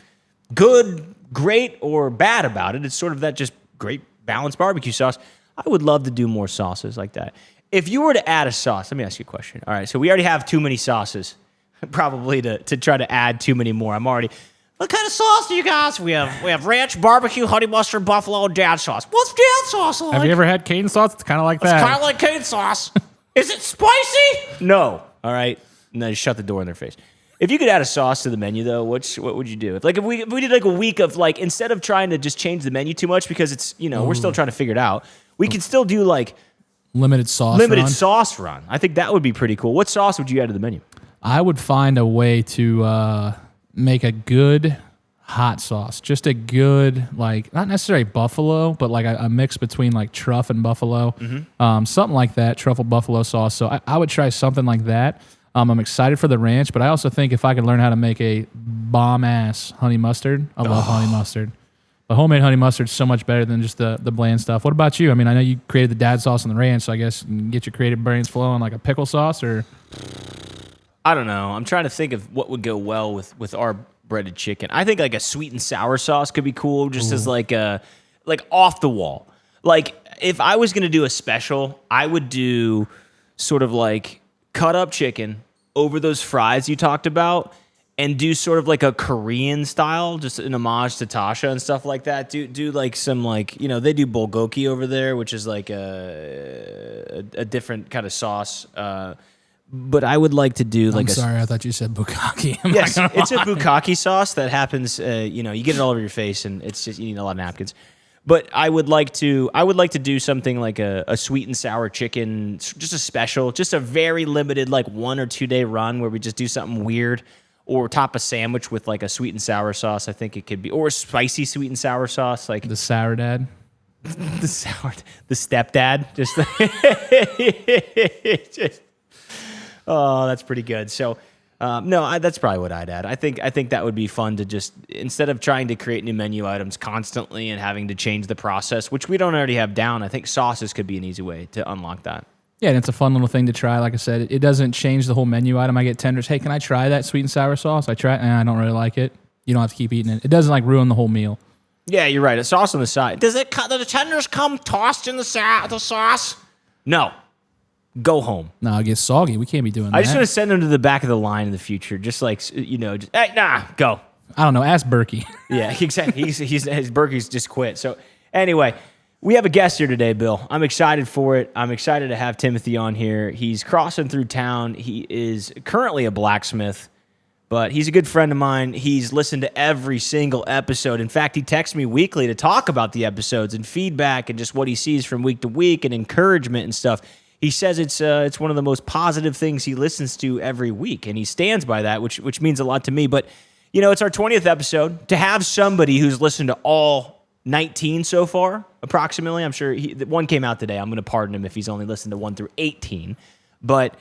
good, great, or bad about it. It's sort of that just great, balanced barbecue sauce. I would love to do more sauces like that. If you were to add a sauce, let me ask you a question. All right, so we already have too many sauces, probably to try to add too many more. What kind of sauce do you guys? We have ranch, barbecue, honey mustard, buffalo, and dad sauce. What's dad sauce like? Have you ever had cane sauce? It's kind of like that. It's kind of like cane sauce. Is it spicy? No. All right. And then shut the door in their face. If you could add a sauce to the menu, though, what would you do? If we did like a week of instead of trying to just change the menu too much because it's we're still trying to figure it out, we could still do like limited sauce run. I think that would be pretty cool. What sauce would you add to the menu? I would find a way to make a good hot sauce. Just a good, not necessarily buffalo, but like a mix between like truff and buffalo. Mm-hmm. Something like that, truffle buffalo sauce. So I would try something like that. I'm excited for the ranch, but I also think if I could learn how to make a bomb-ass honey mustard, I love honey mustard. The homemade honey mustard's so much better than just the bland stuff. What about you? I mean, I know you created the dad sauce on the ranch, so I guess you can get your creative brains flowing like a pickle sauce, or I don't know. I'm trying to think of what would go well with our breaded chicken. I think like a sweet and sour sauce could be cool, just as like off the wall. Like if I was gonna do a special, I would do sort of like cut up chicken over those fries you talked about, and do sort of like a Korean style, just an homage to Tasha and stuff like that. Do like some like, they do bulgogi over there, which is like a different kind of sauce. But I would like to do like sorry, I thought you said bukkake. Yes, it's a bukkake sauce that happens, you get it all over your face, and it's just, you need a lot of napkins. But I would like to do something like a sweet and sour chicken, just a special, just a very limited like 1 or 2 day run where we just do something weird, or top a sandwich with like a sweet and sour sauce. I think it could be, or a spicy sweet and sour sauce, like the sour dad, the stepdad. Just oh, that's pretty good. So. No, that's probably what I'd add. I think that would be fun to just, instead of trying to create new menu items constantly and having to change the process, which we don't already have down, I think sauces could be an easy way to unlock that. Yeah, and it's a fun little thing to try. Like I said, it doesn't change the whole menu item. I get tenders. Hey, can I try that sweet and sour sauce? I try it, and I don't really like it. You don't have to keep eating it. It doesn't like ruin the whole meal. Yeah, you're right. A sauce on the side. Do the tenders come tossed in the sauce? No. Go home. No, it gets soggy. We can't be doing that. I just want to send them to the back of the line in the future. Just like, just, hey, nah, go. I don't know. Ask Berkey. Yeah, exactly. His Berkey's just quit. So anyway, we have a guest here today, Bill. I'm excited for it. I'm excited to have Timothy on here. He's crossing through town. He is currently a blacksmith, but he's a good friend of mine. He's listened to every single episode. In fact, he texts me weekly to talk about the episodes and feedback and just what he sees from week to week and encouragement and stuff. He says it's one of the most positive things he listens to every week, and he stands by that, which means a lot to me. But, it's our 20th episode. To have somebody who's listened to all 19 so far, approximately, I'm sure one came out today. I'm going to pardon him if he's only listened to 1 through 18. But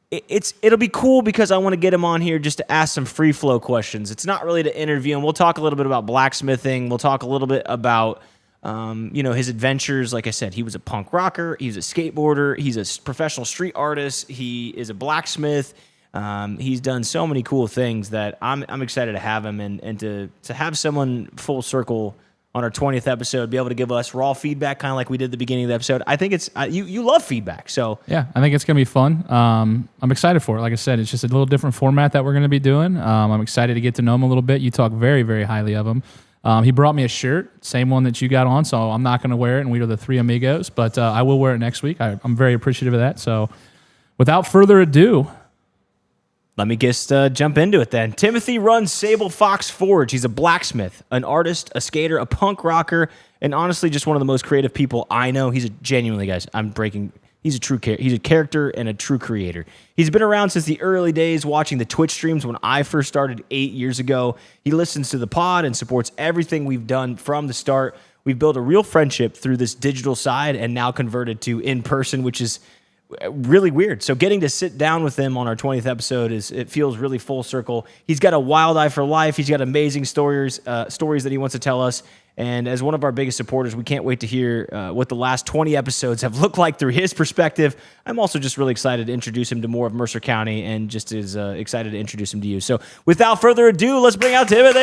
it'll be cool because I want to get him on here just to ask some free flow questions. It's not really to interview him. We'll talk a little bit about blacksmithing. We'll talk a little bit about his adventures. Like I said, he was a punk rocker. He's a skateboarder. He's a professional street artist. He is a blacksmith. He's done so many cool things that I'm excited to have him and to have someone full circle on our 20th episode, be able to give us raw feedback, kind of like we did at the beginning of the episode. I think it's you love feedback. So yeah, I think it's going to be fun. I'm excited for it. Like I said, it's just a little different format that we're going to be doing. I'm excited to get to know him a little bit. You talk very, very highly of him. He brought me a shirt, same one that you got on, so I'm not going to wear it, and we are the Three Amigos, but I will wear it next week. I'm very appreciative of that. So without further ado, let me just jump into it then. Timothy runs Sable Fox Forge. He's a blacksmith, an artist, a skater, a punk rocker, and honestly just one of the most creative people I know. He's genuinely, guys, he's a character and a true creator. He's been around since the early days, watching the Twitch streams when I first started 8 years ago. He listens to the pod and supports everything we've done from the start. We've built a real friendship through this digital side and now converted to in person, which is really weird. So getting to sit down with him on our 20th episode it feels really full circle. He's got a wild eye for life. He's got amazing stories that he wants to tell us. And as one of our biggest supporters, we can't wait to hear what the last 20 episodes have looked like through his perspective. I'm also just really excited to introduce him to more of Mercer County, and just as excited to introduce him to you. So without further ado, let's bring out Timothy.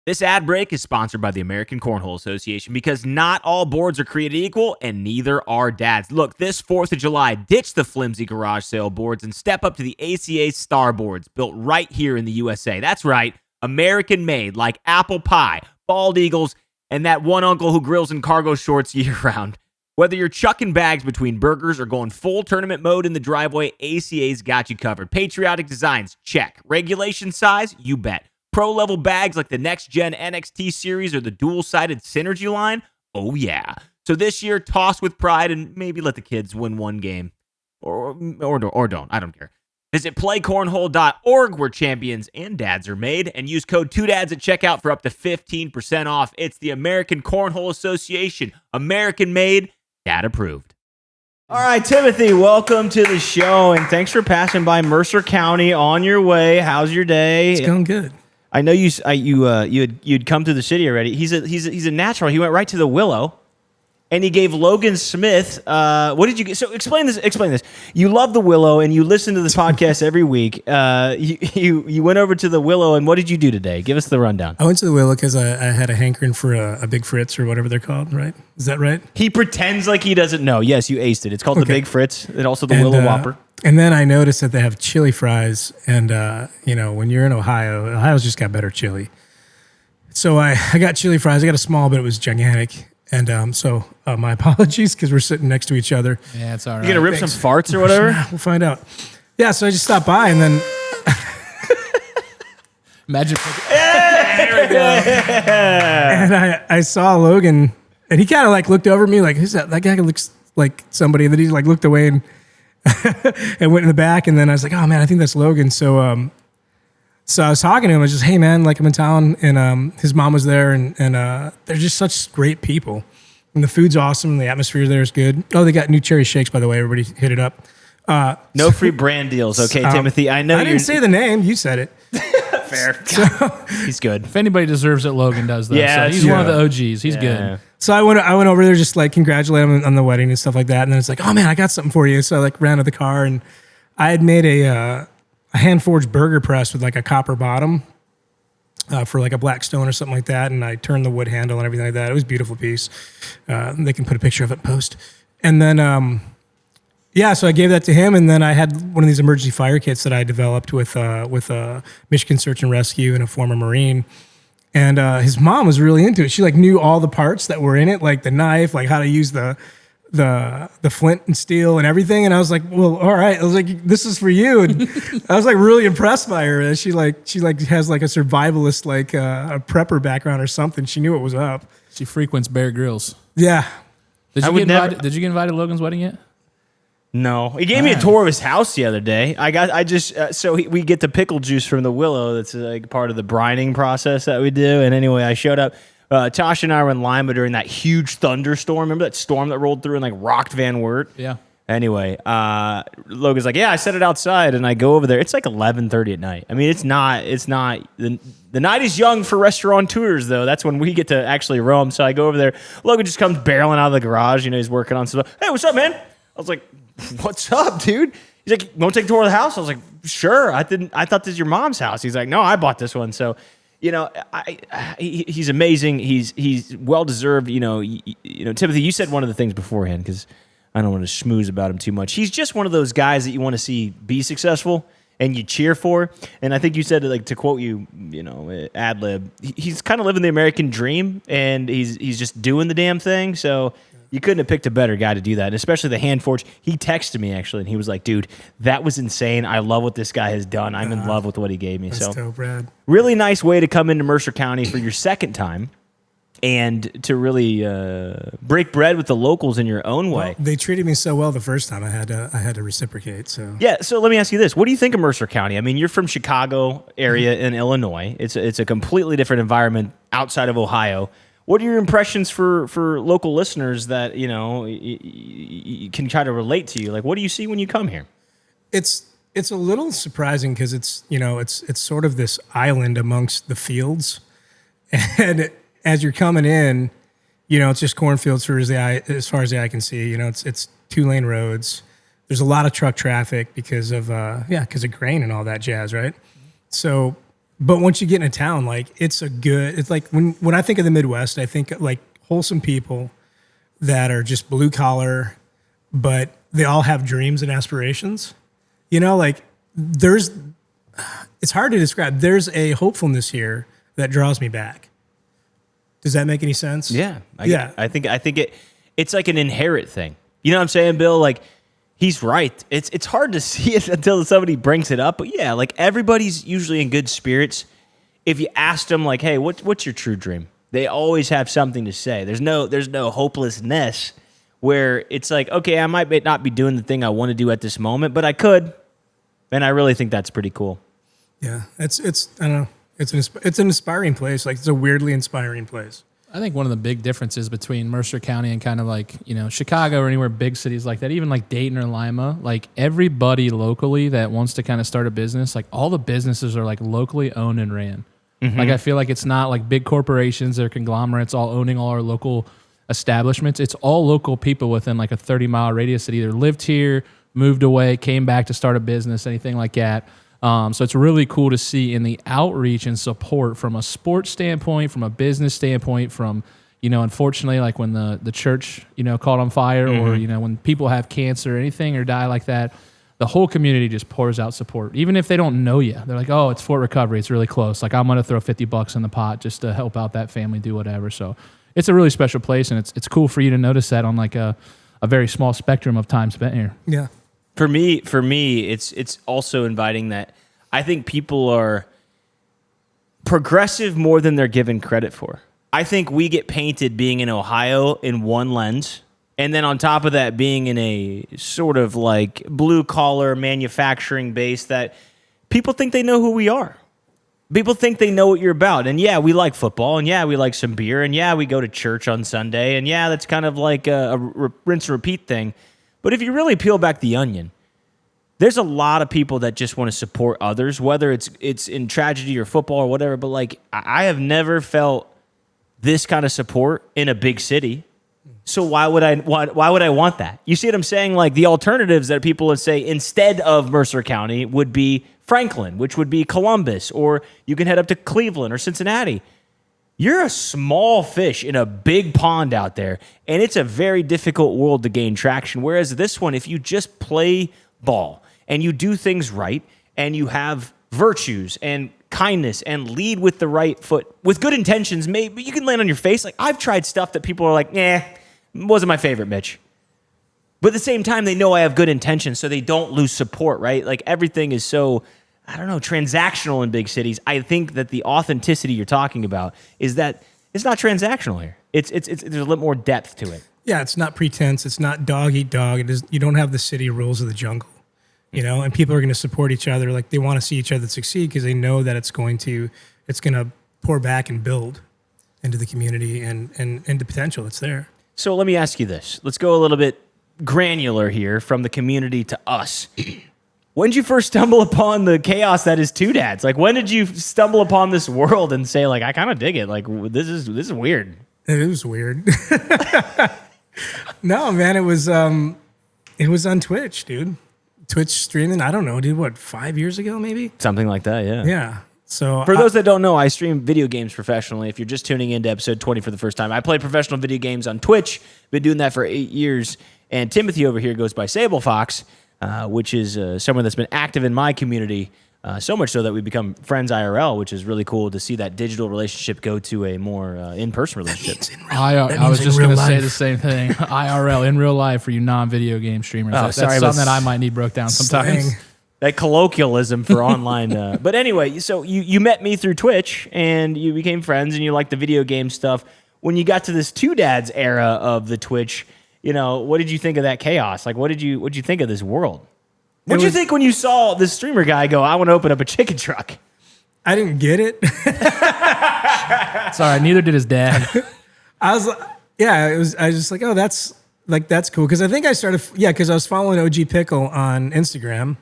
This ad break is sponsored by the American Cornhole Association, because not all boards are created equal, and neither are dads. Look, this 4th of July, ditch the flimsy garage sale boards and step up to the ACA Star boards, built right here in the USA. That's right, American made, like apple pie, bald eagles, and that one uncle who grills in cargo shorts year-round. Whether you're chucking bags between burgers or going full tournament mode in the driveway, ACA's got you covered. Patriotic designs, check. Regulation size, you bet. Pro-level bags like the next-gen NXT series or the dual-sided Synergy line? Oh, yeah. So this year, toss with pride and maybe let the kids win one game. Or don't. I don't care. Visit playcornhole.org, where champions and dads are made, and use code TwoDads at checkout for up to 15% off. It's the American Cornhole Association. American made, dad approved. All right, Timothy, welcome to the show, and thanks for passing by Mercer County on your way. How's your day? It's going good. I know you'd come to the city already. He's a natural. He went right to the Willow, and he gave Logan Smith. What did you get? So explain this. You love the Willow, and you listen to this podcast every week. You went over to the Willow, and what did you do today? Give us the rundown. I went to the Willow because I had a hankering for a Big Fritz or whatever they're called, right? Is that right? He pretends like he doesn't know. Yes, you aced it. It's called the Big Fritz, and also the Willow Whopper. And then I noticed that they have chili fries, and when you're in Ohio's just got better chili. So I got chili fries. I got a small, but it was gigantic. And so my apologies because we're sitting next to each other. Yeah, it's all right. You gonna rip some farts or whatever? We'll find out. Yeah, so I just stopped by and then. Imagine. There we go. And I saw Logan, and he kind of like looked over at me like, who's that? That guy looks like somebody. And then he like looked away and and went in the back. And then I was like, oh man, I think that's Logan. So so I was talking to him. I was just, hey man, like I'm in town, and his mom was there, and they're just such great people, and the food's awesome, and the atmosphere there is good. Oh, they got new cherry shakes, by the way. Everybody hit it up. No free brand deals, okay, Timothy. I know I didn't say the name. You said it. Fair. He's good. If anybody deserves it, Logan does, though. Yeah, so he's one of the OGs. He's good. So I went over there just like congratulate him on the wedding and stuff like that, and then it's like, oh man, I got something for you. So I like ran to the car, and I had made a hand-forged burger press with like a copper bottom for like a black stone or something like that, and I turned the wood handle and everything like that. It was a beautiful piece. They can put a picture of it in post. And then, so I gave that to him, and then I had one of these emergency fire kits that I developed with Michigan Search and Rescue and a former Marine. And his mom was really into it. She like knew all the parts that were in it, like the knife, like how to use the flint and steel and everything. And I was like, well, all right. I was like, this is for you. And I was like really impressed by her. And she has like a survivalist, like a prepper background or something. She knew what was up. She frequents Bear Grylls. Yeah. Did you get invited to Logan's wedding yet? No, he gave me a tour of his house the other day. We get the pickle juice from the Willow. That's like part of the brining process that we do. And anyway, I showed up. Tasha and I were in Lima during that huge thunderstorm. Remember that storm that rolled through and like rocked Van Wert? Yeah. Anyway, Logan's like, yeah, I set it outside, and I go over there. It's like 11:30 at night. I mean, it's not. The night is young for restaurateurs, though. That's when we get to actually roam. So I go over there. Logan just comes barreling out of the garage. He's working on stuff. Hey, what's up, man? I was like, what's up, dude? He's like, want to take a tour of the house? I was like, sure. I thought this is your mom's house. He's like, no, I bought this one. So, he's amazing. He's well deserved. Timothy, you said one of the things beforehand because I don't want to schmooze about him too much. He's just one of those guys that you want to see be successful and you cheer for. And I think you said, like, to quote you, ad lib, he's kind of living the American dream, and he's just doing the damn thing. So you couldn't have picked a better guy to do that, and especially the hand forge. He texted me, actually, and he was like, dude, that was insane. I love what this guy has done. I'm in love with what he gave me. That's dope, Brad. Really nice way to come into Mercer County for your second time and to really break bread with the locals in your own way. Well, they treated me so well the first time. I had to reciprocate. So yeah. So let me ask you this: what do you think of Mercer County? I mean, you're from Chicago area in Illinois. It's a completely different environment outside of Ohio. What are your impressions for local listeners that can try to relate to you? Like, what do you see when you come here? It's a little surprising because it's sort of this island amongst the fields, and as you're coming in, it's just cornfields as far as the eye can see. It's 2-lane roads. There's a lot of truck traffic because of grain and all that jazz, right? So. But once you get into town, like it's like when I think of the Midwest, I think like wholesome people that are just blue collar, but they all have dreams and aspirations. It's hard to describe. There's a hopefulness here that draws me back. Does that make any sense? Yeah. I think it's like an inherent thing. You know what I'm saying, Bill? Like, he's right. It's hard to see it until somebody brings it up. But yeah, like everybody's usually in good spirits. If you asked them, like, hey, what's your true dream? They always have something to say. There's no hopelessness where it's like, okay, I might not be doing the thing I want to do at this moment, but I could. And I really think that's pretty cool. Yeah, it's I don't know. It's an inspiring place. Like, it's a weirdly inspiring place. I think one of the big differences between Mercer County and kind of like, Chicago or anywhere big cities like that, even like Dayton or Lima, like everybody locally that wants to kind of start a business, like all the businesses are like locally owned and ran. Mm-hmm. Like I feel like it's not like big corporations or conglomerates all owning all our local establishments. It's all local people within like a 30-mile radius that either lived here, moved away, came back to start a business, anything like that. So it's really cool to see in the outreach and support from a sports standpoint, from a business standpoint, from, unfortunately, like when the church, caught on fire or, when people have cancer or anything or die like that, the whole community just pours out support. Even if they don't know you, they're like, oh, it's Fort Recovery. It's really close. Like I'm going to throw $50 in the pot just to help out that family, do whatever. So it's a really special place. And it's cool for you to notice that on like a very small spectrum of time spent here. Yeah. For me, it's also inviting that I think people are progressive more than they're given credit for. I think we get painted being in Ohio in one lens, and then on top of that being in a sort of like blue-collar manufacturing base that people think they know who we are. People think they know what you're about. And yeah, we like football, and yeah, we like some beer, and yeah, we go to church on Sunday, and yeah, that's kind of like a rinse and repeat thing. But if you really peel back the onion, there's a lot of people that just want to support others, whether it's in tragedy or football or whatever. But like, I have never felt this kind of support in a big city. So why would I want that? You see what I'm saying? Like the alternatives that people would say instead of Mercer County would be Franklin, which would be Columbus, or you can head up to Cleveland or Cincinnati. You're a small fish in a big pond out there, and it's a very difficult world to gain traction. Whereas this one, if you just play ball and you do things right and you have virtues and kindness and lead with the right foot with good intentions, maybe you can land on your face. Like I've tried stuff that people are like, wasn't my favorite, Mitch. But at the same time, they know I have good intentions, so they don't lose support, right? Like everything is so, transactional in big cities. I think that the authenticity you're talking about is that it's not transactional here. It's there's a little more depth to it. Yeah, it's not pretense. It's not dog eat dog. You don't have the city rules of the jungle, and people are going to support each other. Like they want to see each other succeed because they know that it's going to pour back and build into the community and the potential that's there. So let me ask you this. Let's go a little bit granular here from the community to us. When did you first stumble upon the chaos that is TwoDads? Like when did you stumble upon this world and say like, I kind of dig it. Like this is weird. It was weird. No, man, it was on Twitch, dude. Twitch streaming, I don't know, dude, what, 5 years ago maybe? Something like that, yeah. Yeah. So for those that don't know, I stream video games professionally. If you're just tuning into episode 20 for the first time, I play professional video games on Twitch. Been doing that for 8 years. And Timothy over here goes by Sable Fox, which is someone that's been active in my community, so much so that we become friends IRL, which is really cool to see that digital relationship go to a more in-person relationship. I was just going to say the same thing. IRL, in real life, for you non-video game streamers. That's something that I might need broke down sometimes. That colloquialism for online. But anyway, so you met me through Twitch, and you became friends, and you liked the video game stuff. When you got to this TwoDads era of the Twitch, what did you think of that chaos? Like, what did you think of this world? What did you think when you saw this streamer guy go, I want to open up a chicken truck? I didn't get it. Sorry, neither did his dad. I was just like, oh, that's cool. Because I think I started, because I was following OG Pickle on Instagram.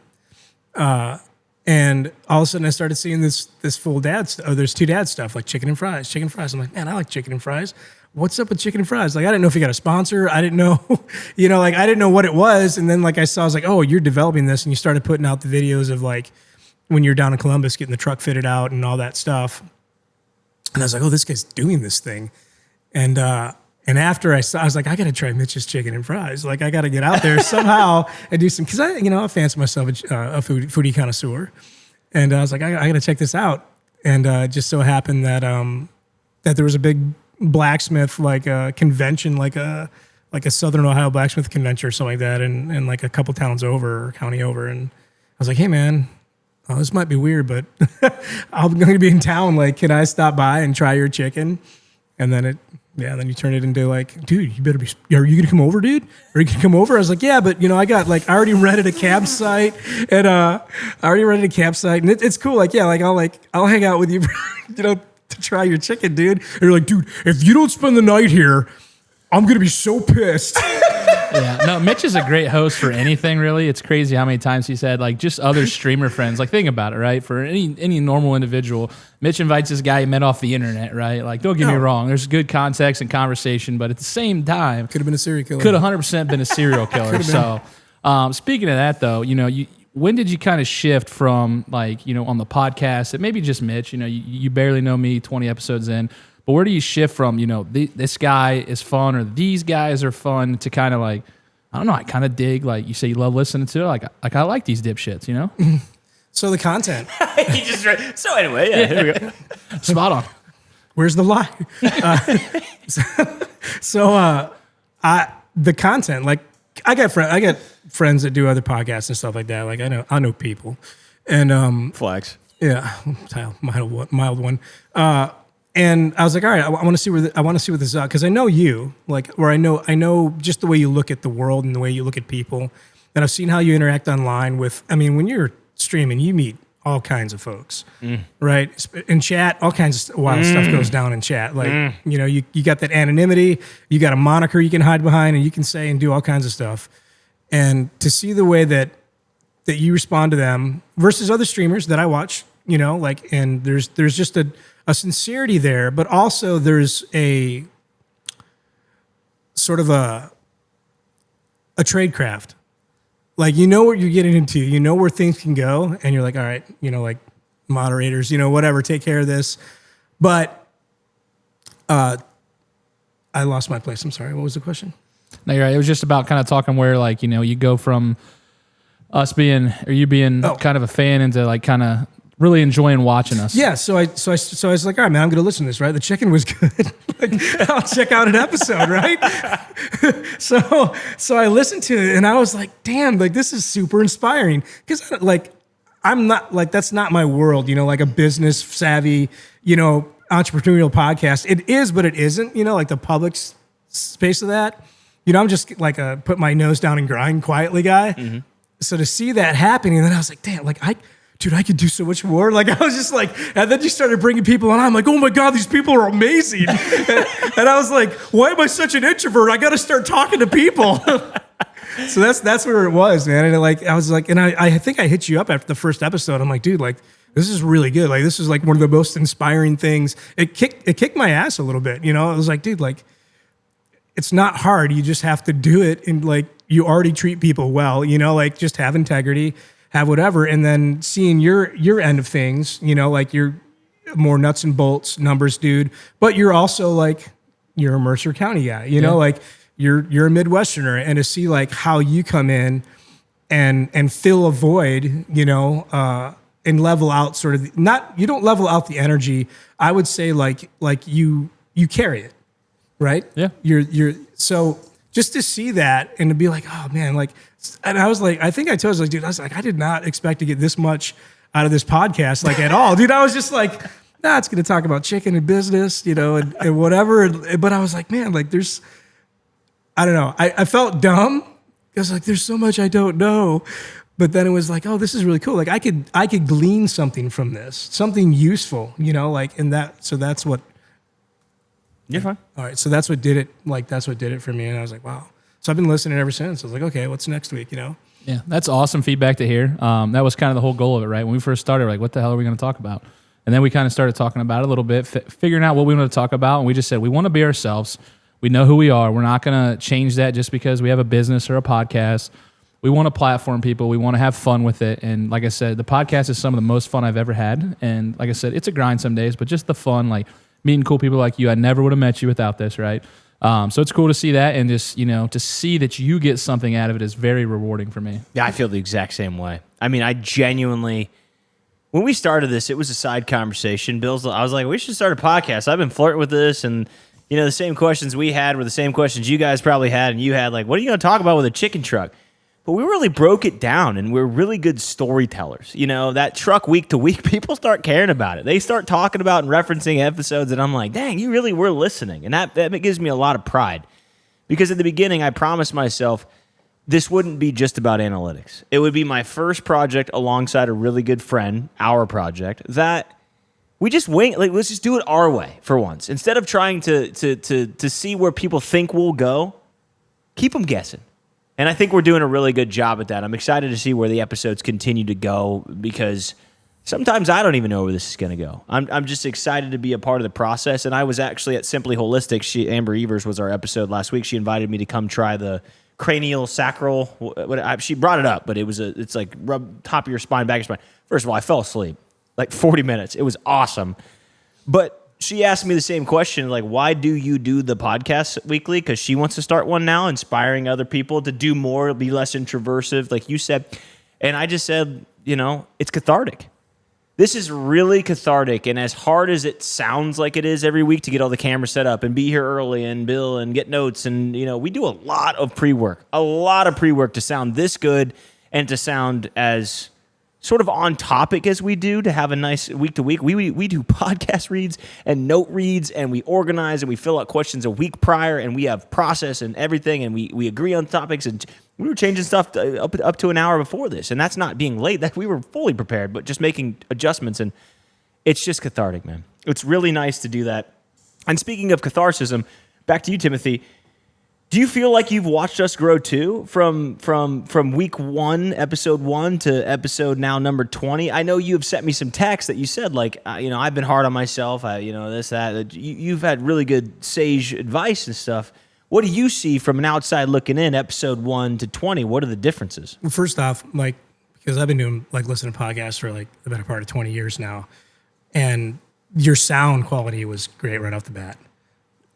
And all of a sudden I started seeing this full dad there's TwoDads stuff like chicken and fries. I'm like, man, I like chicken and fries. What's up with chicken and fries? Like, I didn't know if you got a sponsor. I didn't know, I didn't know what it was. And then like I was like, oh, you're developing this. And you started putting out the videos of like when you're down in Columbus, getting the truck fitted out and all that stuff. And I was like, oh, this guy's doing this thing. And after I was like, I got to try Mitch's chicken and fries. Like, I got to get out there somehow and do some, because I fancy myself a foodie connoisseur. And I was like, I got to check this out. And it just so happened that that there was a big blacksmith convention, like a Southern Ohio blacksmith convention or something like that, and like a couple towns over or county over. And I was like, hey man, this might be weird, but I'm going to be in town. Like, can I stop by and try your chicken? And then then you turn it into like, dude, are you going to come over, dude? Are you going to come over? I was like, yeah, but I got I already rented a campsite and and it's cool. Like, yeah, like I'll hang out with you for, try your chicken, dude. And you're like, dude, if you don't spend the night here, I'm going to be so pissed. Yeah, no, Mitch is a great host for anything, really. It's crazy how many times he's had, like, just other streamer friends. Like, think about it, right? For any normal individual, Mitch invites this guy he met off the internet, right? Like, don't get me wrong. There's good context and conversation, but at the same time... Could have been a serial killer. Could have 100% been a serial killer. So, speaking of that, though, when did you kind of shift from, like, on the podcast, and maybe just Mitch, you barely know me 20 episodes in, but where do you shift from, this guy is fun or these guys are fun to kind of like, I don't know, I kind of dig, like you say you love listening to it. Like I like these dipshits, So the content. So anyway, yeah, here we go. Spot on. Where's the lie? The content, like I got friends that do other podcasts and stuff like that. Like I know people and, Flags. yeah, mild one. And I was like, all right, I want to see where this is at, because I know you, like, or I know just the way you look at the world and the way you look at people, and I've seen how you interact online with. I mean, when you're streaming, you meet all kinds of folks, right? In chat, all kinds of wild stuff goes down in chat. Like, you got that anonymity, you got a moniker you can hide behind, and you can say and do all kinds of stuff. And to see the way that you respond to them versus other streamers that I watch, like, and there's just a sincerity there, but also there's a sort of a tradecraft. Like, what you're getting into, where things can go, and you're like, all right, like moderators, whatever, take care of this. But I lost my place. I'm sorry. What was the question? No, you're right. It was just about kind of talking where, like, you go from us being, or you being kind of a fan into, like, kind of really enjoying watching us. Yeah, so I was like, all right, man, I'm going to listen to this, right? The chicken was good. Like, I'll check out an episode, right? so I listened to it, and I was like, damn, like, this is super inspiring. Because, like, I'm not, like, that's not my world, like a business savvy, entrepreneurial podcast. It is, but it isn't, like the public space of that. I'm just like a put my nose down and grind quietly guy. Mm-hmm. So to see that happening, and then I was like, damn, like, dude, I could do so much more. Like, I was just like, and then you started bringing people on. I'm like, oh my God, these people are amazing. and I was like, why am I such an introvert? I got to start talking to people. So that's where it was, man. And I was like, and I think I hit you up after the first episode. I'm like, dude, like, this is really good. Like, this is like one of the most inspiring things. It kicked my ass a little bit. I was like, dude, like, it's not hard. You just have to do it. And like, you already treat people well, like, just have integrity, have whatever, and then seeing your end of things, like, you're more nuts and bolts numbers dude, but you're also like, you're a Mercer County guy, like you're a Midwesterner, and to see like how you come in and fill a void, and level out sort of you don't level out the energy. I would say like you carry it, right? Yeah. You're so just to see that and to be like, oh man, like, and I was like, I think I told you, like, dude, I did not expect to get this much out of this podcast, like, at all, dude. I was just like, nah, it's going to talk about chicken and business, and whatever. But I was like, man, like, I don't know. I felt dumb because, like, there's so much I don't know. But then it was like, oh, this is really cool. Like, I could glean something from this, something useful, like, in that. So that's what. You're fine. All right. So that's what did it. Like, that's what did it for me. And I was like, wow. So I've been listening ever since. I was like, okay, what's next week? Yeah, that's awesome feedback to hear. That was kind of the whole goal of it, right? When we first started, we're like, what the hell are we going to talk about? And then we kind of started talking about it a little bit, figuring out what we want to talk about. And we just said, we want to be ourselves. We know who we are. We're not going to change that just because we have a business or a podcast. We want to platform people. We want to have fun with it. And like I said, the podcast is some of the most fun I've ever had. And like I said, it's a grind some days, but just the fun, like meeting cool people like you. I never would have met you without this, right? So it's cool to see that, and just, to see that you get something out of it is very rewarding for me. Yeah, I feel the exact same way. I mean, I genuinely, when we started this, it was a side conversation. I was like, we should start a podcast. I've been flirting with this, and the same questions we had were the same questions you guys probably had, and you had, like, what are you going to talk about with a chicken truck? But we really broke it down, and we're really good storytellers. That truck week to week, people start caring about it. They start talking about and referencing episodes, and I'm like, dang, you really were listening. And that gives me a lot of pride. Because at the beginning, I promised myself this wouldn't be just about analytics. It would be my first project alongside a really good friend, our project, that we just wing. Like, let's just do it our way for once. Instead of trying to see where people think we'll go, keep them guessing. And I think we're doing a really good job at that. I'm excited to see where the episodes continue to go because sometimes I don't even know where this is going to go. I'm just excited to be a part of the process. And I was actually at Simply Holistic. Amber Evers was our episode last week. She invited me to come try the cranial sacral. She brought it up, but it's like rub top of your spine, back of your spine. First of all, I fell asleep like 40 minutes. It was awesome. But she asked me the same question, like, why do you do the podcast weekly? Because she wants to start one now, inspiring other people to do more, be less introversive, like you said. And I just said, it's cathartic. This is really cathartic. And as hard as it sounds like it is every week to get all the cameras set up and be here early and bill and get notes. And, we do a lot of pre-work to sound this good and to sound as sort of on topic as we do, to have a nice week to week. We do podcast reads and note reads, and we organize and we fill out questions a week prior, and we have process and everything, and we agree on topics, and we were changing stuff up to an hour before this, and that's not being late. That we were fully prepared, but just making adjustments, and it's just cathartic, man. It's really nice to do that. And speaking of catharsis, back to you, Timothy. Do you feel like you've watched us grow too from week 1, episode 1 to episode now number 20? I know you have sent me some texts that you said like, I've been hard on myself. This, that. You've had really good sage advice and stuff. What do you see from an outside looking in, episode 1 to 20? What are the differences? Well, first off, because I've been doing listening to podcasts for the better part of 20 years now, and your sound quality was great right off the bat.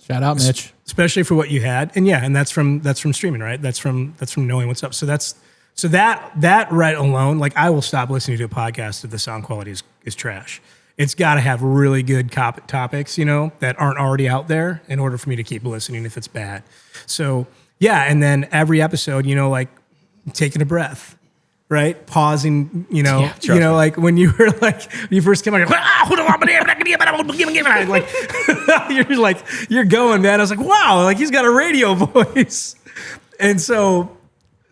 Shout out, Mitch. Especially for what you had. And that's from streaming, right? That's from knowing what's up. So that right alone, I will stop listening to a podcast if the sound quality is trash. It's got to have really good topics, that aren't already out there in order for me to keep listening if it's bad. So, yeah, and then every episode, taking a breath. Right, pausing. When you were you first came out, you're going, man. I was like, wow, he's got a radio voice, and so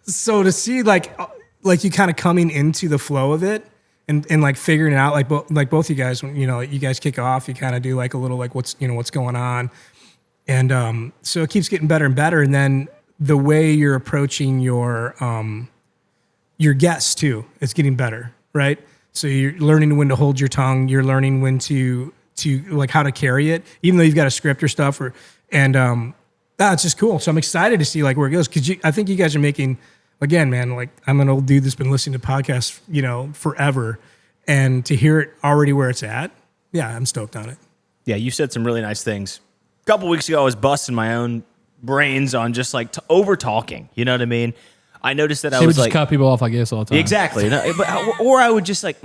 to see you kind of coming into the flow of it and figuring it out, both you guys, when you guys kick off, you kind of do a little what's going on, and so it keeps getting better and better, and then the way you're approaching your guests too, it's getting better, right? So you're learning when to hold your tongue. You're learning when to how to carry it, even though you've got a script or stuff. That's just cool. So I'm excited to see where it goes because I think you guys are making, again, man. I'm an old dude that's been listening to podcasts, forever, and to hear it already where it's at, yeah, I'm stoked on it. Yeah, you said some really nice things. A couple weeks ago, I was busting my own brains on just over talking. You know what I mean? I noticed that I was just cut people off like this all the time. Exactly. Or I would just I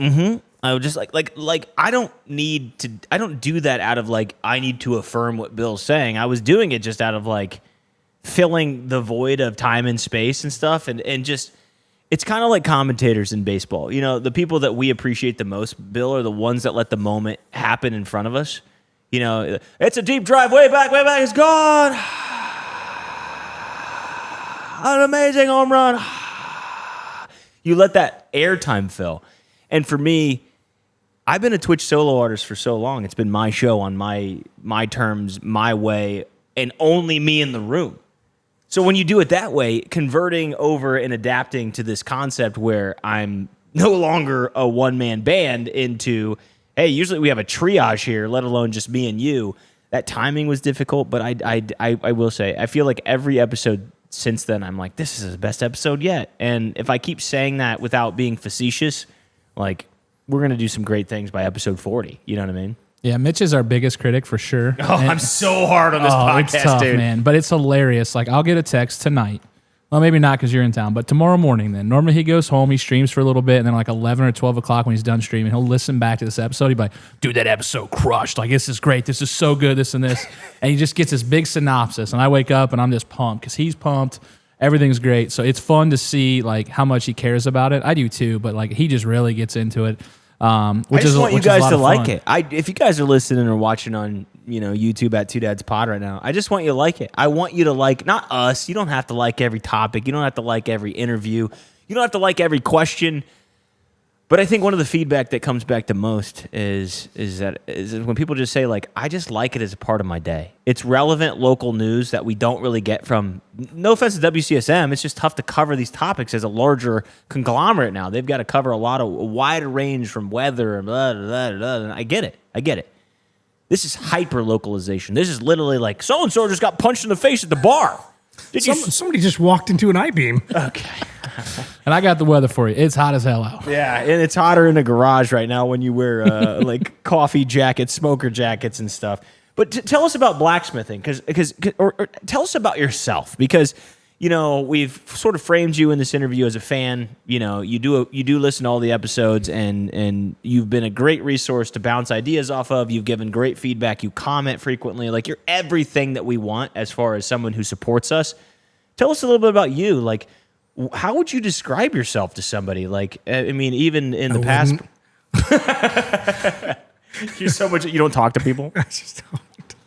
would just I don't do that out of I need to affirm what Bill's saying. I was doing it just out of filling the void of time and space and stuff. And just, it's kind of like commentators in baseball. The people that we appreciate the most, Bill, are the ones that let the moment happen in front of us. It's a deep drive way back, it's gone. An amazing home run. You let that airtime fill. And for me, I've been a Twitch solo artist for so long. It's been my show on my terms, my way, and only me in the room. So when you do it that way, converting over and adapting to this concept where I'm no longer a one-man band into, hey, usually we have a triage here, let alone just me and you. That timing was difficult, but I will say, I feel like every episode since then, I'm like, this is the best episode yet. And if I keep saying that without being facetious, we're going to do some great things by episode 40. You know what I mean? Yeah, Mitch is our biggest critic for sure. Oh, I'm so hard on this podcast, it's tough, dude. Man, but it's hilarious. I'll get a text tonight. Well, maybe not because you're in town, but tomorrow morning then. Normally he goes home, he streams for a little bit, and then 11 or 12 o'clock when he's done streaming, he'll listen back to this episode. He'll be like, dude, that episode crushed. This is great. This is so good, this and this. And he just gets this big synopsis, and I wake up and I'm just pumped because he's pumped. Everything's great. So it's fun to see how much he cares about it. I do too, but he just really gets into it. I just want you guys to like it. If you guys are listening or watching on YouTube at TwoDads Pod right now, I just want you to like it. I want you to not us. You don't have to like every topic. You don't have to like every interview. You don't have to like every question. But I think one of the feedback that comes back the most is when people just say, like, I just like it as a part of my day. It's relevant local news that we don't really get from, no offense to WCSM, it's just tough to cover these topics as a larger conglomerate now. They've got to cover a wider range from weather and blah, blah, blah, blah. And I get it. This is hyper-localization. This is literally like, so-and-so just got punched in the face at the bar. Somebody just walked into an I-beam. Okay. And I got the weather for you. It's hot as hell out. Yeah, and it's hotter in the garage right now when you wear like coffee jackets, smoker jackets, and stuff. But tell us about blacksmithing, or tell us about yourself, because we've sort of framed you in this interview as a fan. You do listen to all the episodes, and you've been a great resource to bounce ideas off of. You've given great feedback. You comment frequently. Like, you're everything that we want as far as someone who supports us. Tell us a little bit about you. Like, how would you describe yourself to somebody? Like, I mean, even in the past, you're so much. You don't talk to people. I just don't.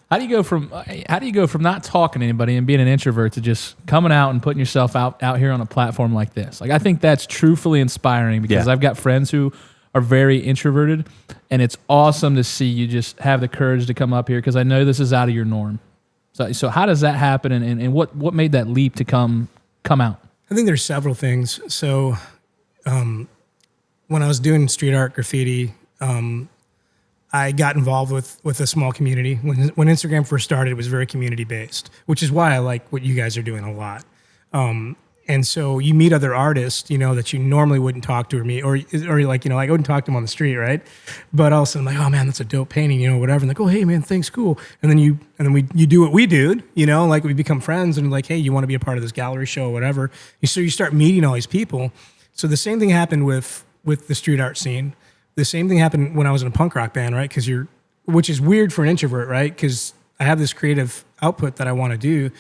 How do you go from not talking to anybody and being an introvert to just coming out and putting yourself out here on a platform like this? Like, I think that's truthfully inspiring, because I've got friends who are very introverted, and it's awesome to see you just have the courage to come up here, because I know this is out of your norm. So how does that happen, and what made that leap to come out? I think there's several things. So when I was doing street art graffiti, I got involved with a small community. When Instagram first started, it was very community-based, which is why I like what you guys are doing a lot. And so you meet other artists, that you normally wouldn't talk to, or like, I wouldn't talk to them on the street, right? But all of a sudden, I'm like, oh man, that's a dope painting, whatever. And like, oh, hey man, thanks, cool. And then you do what we do, like we become friends, and like, hey, you want to be a part of this gallery show or whatever. So you start meeting all these people. So the same thing happened with the street art scene. The same thing happened when I was in a punk rock band, right? Which is weird for an introvert, right? Because I have this creative output that I want to do,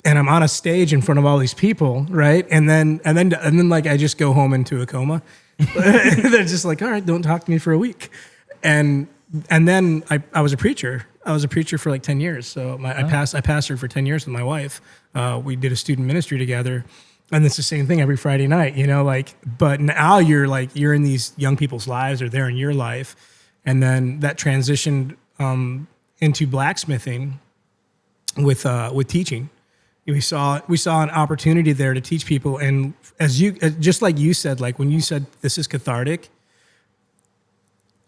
and I'm on a stage in front of all these people, right? And then like I just go home into a coma. They're just like, all right, don't talk to me for a week. And then I was a preacher. I was a preacher for like 10 years. So I pastored for 10 years with my wife. We did a student ministry together. And it's the same thing every Friday night, but now you're in these young people's lives, or they're in your life. And then that transitioned into blacksmithing with teaching. We saw an opportunity there to teach people. And just like you said, like when you said this is cathartic,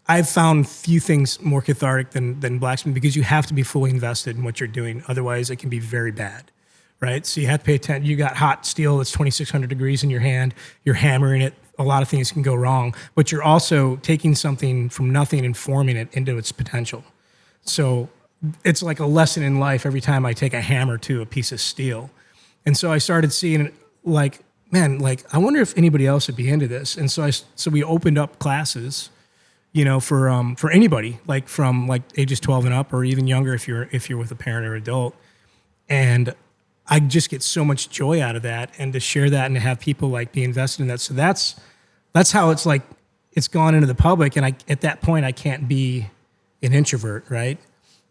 I've found few things more cathartic than blacksmithing, because you have to be fully invested in what you're doing. Otherwise it can be very bad. Right, so you have to pay attention. You got hot steel that's 2,600 degrees in your hand. You're hammering it. A lot of things can go wrong, but you're also taking something from nothing and forming it into its potential. So it's like a lesson in life every time I take a hammer to a piece of steel. And so I started seeing, like, man, like I wonder if anybody else would be into this. And so we opened up classes, for anybody, like from like ages 12 and up, or even younger if you're with a parent or adult. And I just get so much joy out of that, and to share that and to have people like be invested in that. So that's how it's like it's gone into the public. And at that point I can't be an introvert, right?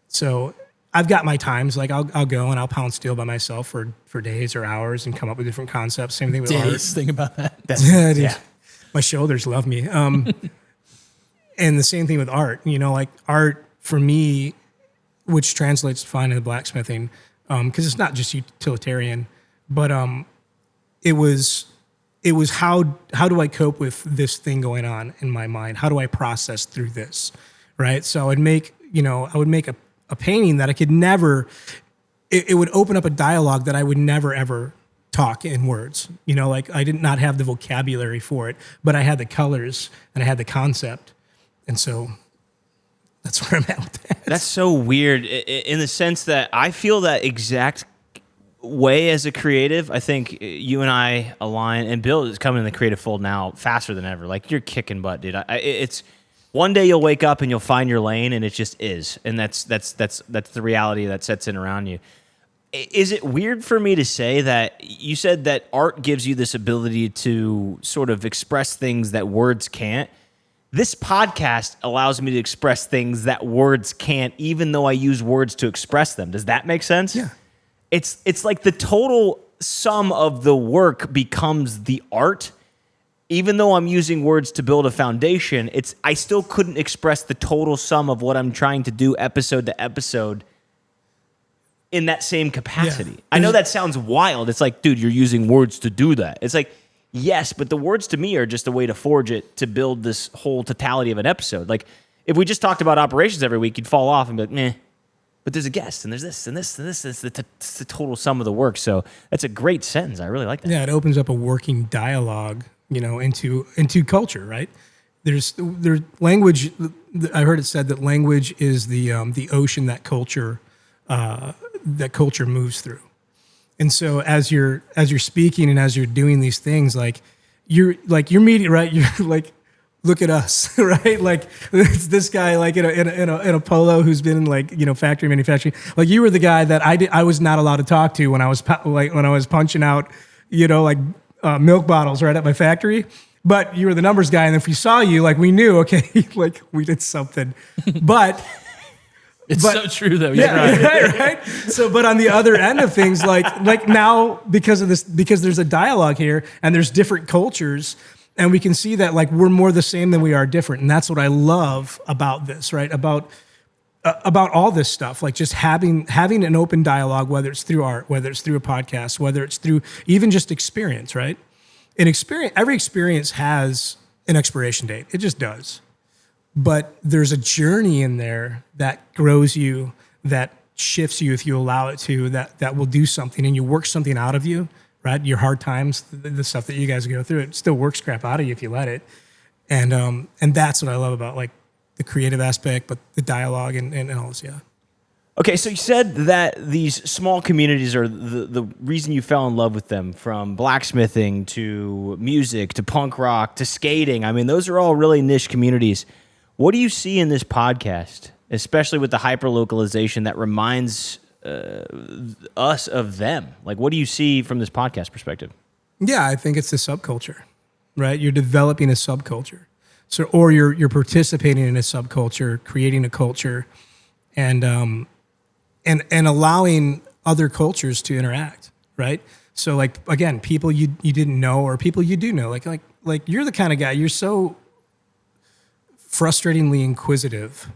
So I've got my times. Like I'll go and I'll pound steel by myself for days or hours and come up with different concepts. Same thing with art. Think about that. Yeah. My shoulders love me. And the same thing with art. Like art for me, which translates fine into blacksmithing. Because it's not just utilitarian, but it was how do I cope with this thing going on in my mind? How do I process through this, right? So I would make a painting that I could never. It would open up a dialogue that I would never ever talk in words. Like I did not have the vocabulary for it, but I had the colors and I had the concept, and so. That's where I'm at with that. That's so weird in the sense that I feel that exact way as a creative. I think you and I align, and Bill is coming in the creative fold now faster than ever. Like you're kicking butt, dude. It's one day you'll wake up and you'll find your lane, and it just is, and that's the reality that sets in around you. Is it weird for me to say that you said that art gives you this ability to sort of express things that words can't? This podcast allows me to express things that words can't, even though I use words to express them. Does that make sense? Yeah. It's like the total sum of the work becomes the art, even though I'm using words to build a foundation, I still couldn't express the total sum of what I'm trying to do episode to episode in that same capacity. Yeah. I know that sounds wild. It's like, dude, you're using words to do that. It's like, yes, but the words to me are just a way to forge it to build this whole totality of an episode. Like, if we just talked about operations every week, you'd fall off and be like, meh. But there's a guest, and there's this, and this, and this. It's the total sum of the work. So that's a great sentence. I really like that. Yeah, it opens up a working dialogue, into culture, right? There's language. I heard it said that language is the ocean that culture moves through. And so as you're speaking and as you're doing these things, you're meeting, right? You're like, look at us, right? Like, it's this guy, like in a polo who's been in factory manufacturing. Like, you were the guy that I was not allowed to talk to when I was punching out, milk bottles right at my factory. But you were the numbers guy, and if we saw you, like, we knew, okay, like, we did something. But It's so true, though. Yeah, right. So, but on the other end of things, like now, because there's a dialogue here, and there's different cultures, and we can see that, like, we're more the same than we are different, and that's what I love about this, right? About all this stuff, like just having an open dialogue, whether it's through art, whether it's through a podcast, whether it's through even just experience, right? Every experience has an expiration date. It just does. But there's a journey in there that grows you, that shifts you if you allow it to, that will do something, and you work something out of you, right? Your hard times, the stuff that you guys go through, it still works crap out of you if you let it. And that's what I love about, like, the creative aspect, but the dialogue and all this, yeah. Okay, so you said that these small communities are the reason you fell in love with them, from blacksmithing to music to punk rock to skating. I mean, those are all really niche communities. What do you see in this podcast, especially with the hyper-localization, that reminds us of them? Like, what do you see from this podcast perspective? Yeah, I think it's the subculture, right? You're developing a subculture. So, or you're participating in a subculture, creating a culture, and allowing other cultures to interact, right? So, like, again, people you didn't know, or people you do know, like you're the kind of guy, you're so frustratingly inquisitive,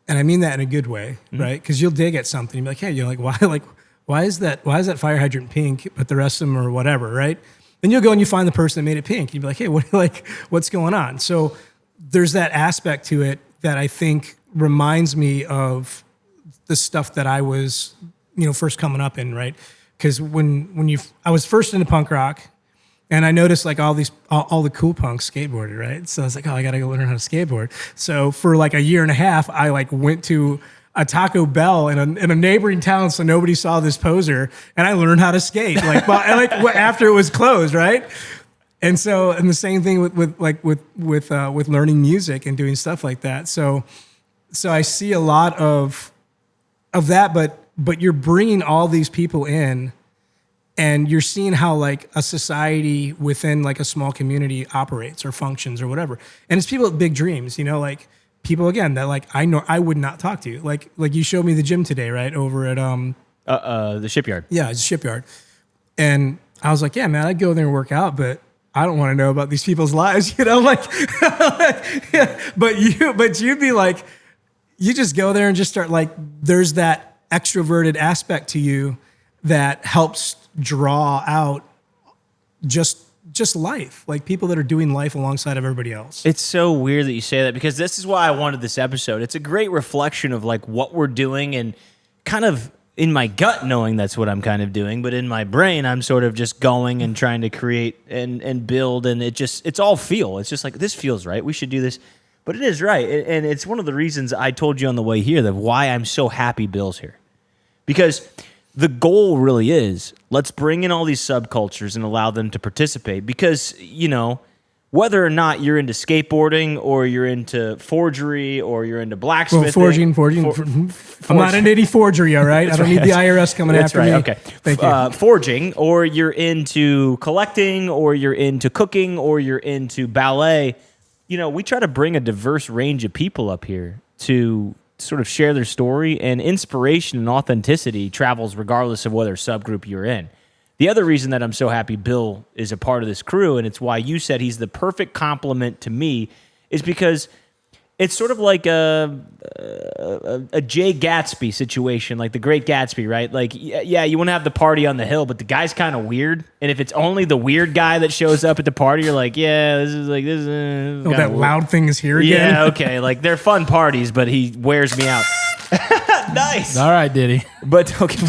and I mean that in a good way, right? Because you'll dig at something, you'll be like, hey, you're like, why is that fire hydrant pink, but the rest of them are whatever, right? Then you'll go and you find the person that made it pink. You'd be like, hey, what's going on? So there's that aspect to it that I think reminds me of the stuff that I was, first coming up in, right? Because I was first into punk rock, and I noticed, like, all the cool punks skateboarded, right? So I was like, oh, I gotta go learn how to skateboard. So for like a year and a half, I went to a Taco Bell in a neighboring town, so nobody saw this poser, and I learned how to skate, after it was closed, right? And the same thing with learning music and doing stuff like that. So I see a lot of that, but you're bringing all these people in, and you're seeing how, like, a society within, like, a small community operates or functions or whatever. And it's people with big dreams, like people, again, that, like, I know I would not talk to. Like you showed me the gym today, right? Over at the shipyard. Yeah, it's a shipyard. And I was like, yeah, man, I'd go there and work out, but I don't want to know about these people's lives, like, yeah. But you'd be like, you just go there and just start, like, there's that extroverted aspect to you that helps draw out just life, like people that are doing life alongside of everybody else. It's so weird that you say that, because this is why I wanted this episode. It's a great reflection of, like, what we're doing, and kind of in my gut knowing that's what I'm kind of doing, but in my brain I'm sort of just going and trying to create and build, and it's all feel. It's just like, this feels right, we should do this. But it is right, and it's one of the reasons I told you on the way here that why I'm so happy Bill's here. Because the goal really is, let's bring in all these subcultures and allow them to participate. Because, whether or not you're into skateboarding, or you're into forgery, or you're into blacksmithing. Well, forging. I'm not into any forgery, all right? I don't need the IRS coming after me. Okay. Thank you. Forging, or you're into collecting, or you're into cooking, or you're into ballet. We try to bring a diverse range of people up here to sort of share their story, and inspiration and authenticity travels regardless of whether subgroup you're in. The other reason that I'm so happy Bill is a part of this crew, and it's why you said he's the perfect complement to me, is because it's sort of like a Jay Gatsby situation, like the Great Gatsby, right? Like, yeah, you want to have the party on the hill, but the guy's kind of weird. And if it's only the weird guy that shows up at the party, you're like, yeah, this is oh, that loud thing is here again. Yeah, okay. Like, they're fun parties, but he wears me out. Nice. All right, Diddy. But okay.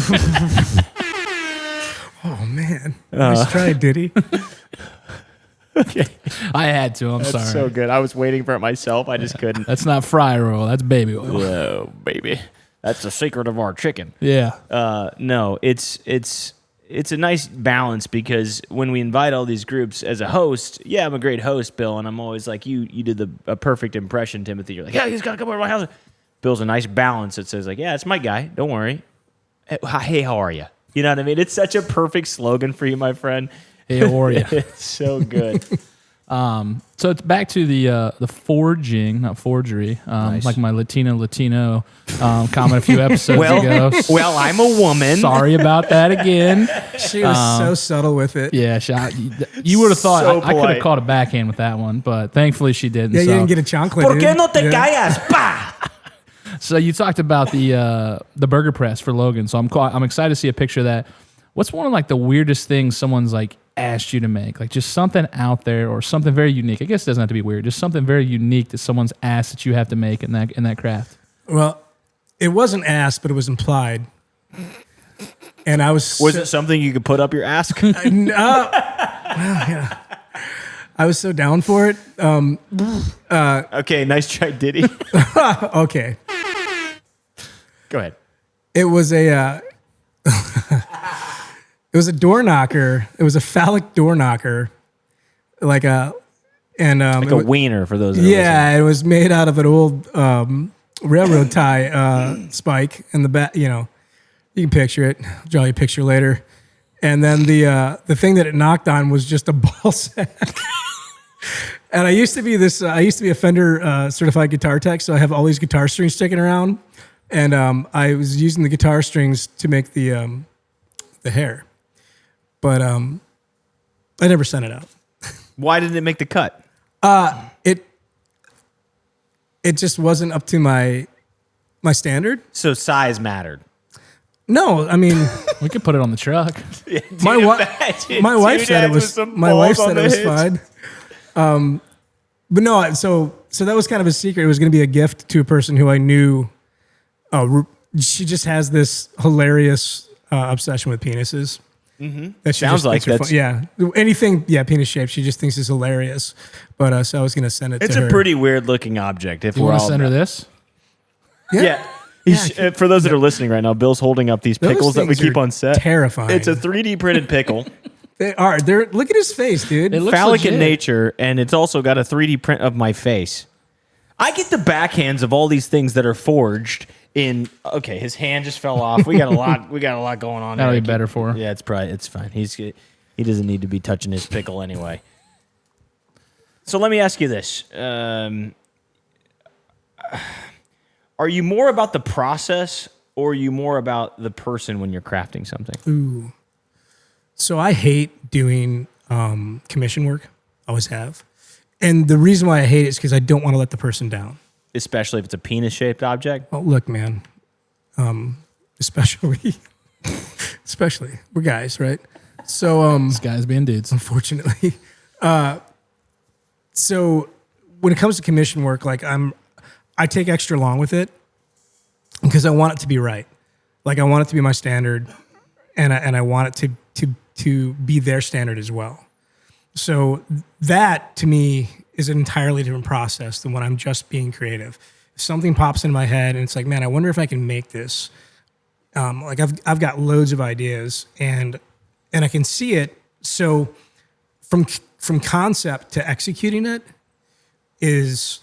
Oh man, nice try, Diddy. Okay. I had to. I'm sorry. So good. I was waiting for it myself. I just couldn't. That's not fryer oil. That's baby oil. Oh, baby. That's the secret of our chicken. Yeah. No, it's a nice balance because when we invite all these groups as a host, yeah, I'm a great host, Bill, and I'm always like, you did a perfect impression, Timothy. You're like, yeah, he's got to come over to my house. Bill's a nice balance that says like, yeah, it's my guy. Don't worry. Hey, how are you? You know what I mean? It's such a perfect slogan for you, my friend. Hey, how are you? It's so good. So it's back to the forging, not forgery, Nice. like my Latino comment a few episodes ago. Well, I'm a woman. Sorry about that again. She was so subtle with it. Yeah, you would have thought So I could polite. have caught a backhand with that one, but thankfully she didn't. Yeah, you so. didn't get a chocolate. ¿Por qué dude. no te Yeah. callas? Pa! So you talked about the burger press for Logan. So I'm excited to see a picture of that. What's one of like the weirdest things someone's like asked you to make? Like just something out there or something very unique. I guess it doesn't have to be weird. Just something very unique that someone's asked that you have to make in that craft. Well, it wasn't asked, but it was implied. And I was Was it something you could put up your ass? no. Well, yeah. I was so down for it. Okay, nice try, Diddy. Okay. Go ahead. It was a it was a door knocker. It was a phallic door knocker, like a Like a wiener for those. That yeah. It was made out of an old railroad tie spike in the back. You know, you can picture it. I'll draw you a picture later. And then the thing that it knocked on was just a ball sack. And I used to be a Fender certified guitar tech, so I have all these guitar strings sticking around. And I was using the guitar strings to make the hair, but I never sent it out. Why didn't it make the cut? It just wasn't up to my standard. So size mattered. No, I mean We could put it on the truck. my wife said it was fine. But no, so that was kind of a secret. It was going to be a gift to a person who I knew. She just has this hilarious obsession with penises. Mm-hmm. That she Sounds just like thinks are that's fun. Yeah, anything, penis shape. She just thinks is hilarious. But so I was going to send it. It's to her. a pretty weird looking object. If You we're want to all send her this? yeah. For those that are listening right now, Bill's holding up these Those pickles that we things keep are on set. Terrifying. It's a 3D printed pickle. They are. Look at his face, dude. It looks Phallic in legit. nature, and it's also got a 3D print of my face. I get the backhands of all these things that are forged in. Okay, his hand just fell off. We got a lot. We got a lot going on. That'll here. be better for her. Yeah, it's fine. He doesn't need to be touching his pickle anyway. So let me ask you this: are you more about the process, or are you more about the person when you're crafting something? So I hate doing commission work. Always have. And the reason why I hate it is because I don't want to let the person down. Especially if it's a penis-shaped object. Oh, look, man. Especially we're guys, right? So This guy's being dudes. unfortunately. So when it comes to commission work, like I take extra long with it because I want it to be right. Like I want it to be my standard, and I want it to be their standard as well. So that to me is an entirely different process than when I'm just being creative. If something pops in my head and it's like, man, I wonder if I can make this. Like I've got loads of ideas and I can see it. So from concept to executing it it's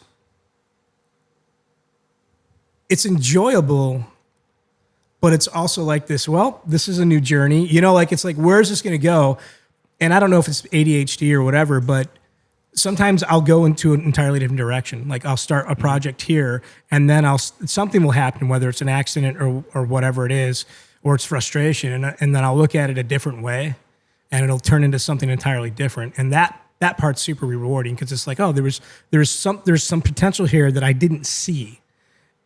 enjoyable, but it's also like this, well, this is a new journey. You know, like it's like, where's this going to go? And I don't know if it's ADHD or whatever, but sometimes I'll go into an entirely different direction. Like I'll start a project here and then something will happen, whether it's an accident or whatever it is, or it's frustration. And then I'll look at it a different way. and it'll turn into something entirely different. And that part's super rewarding because it's like, oh, there's some potential here that I didn't see,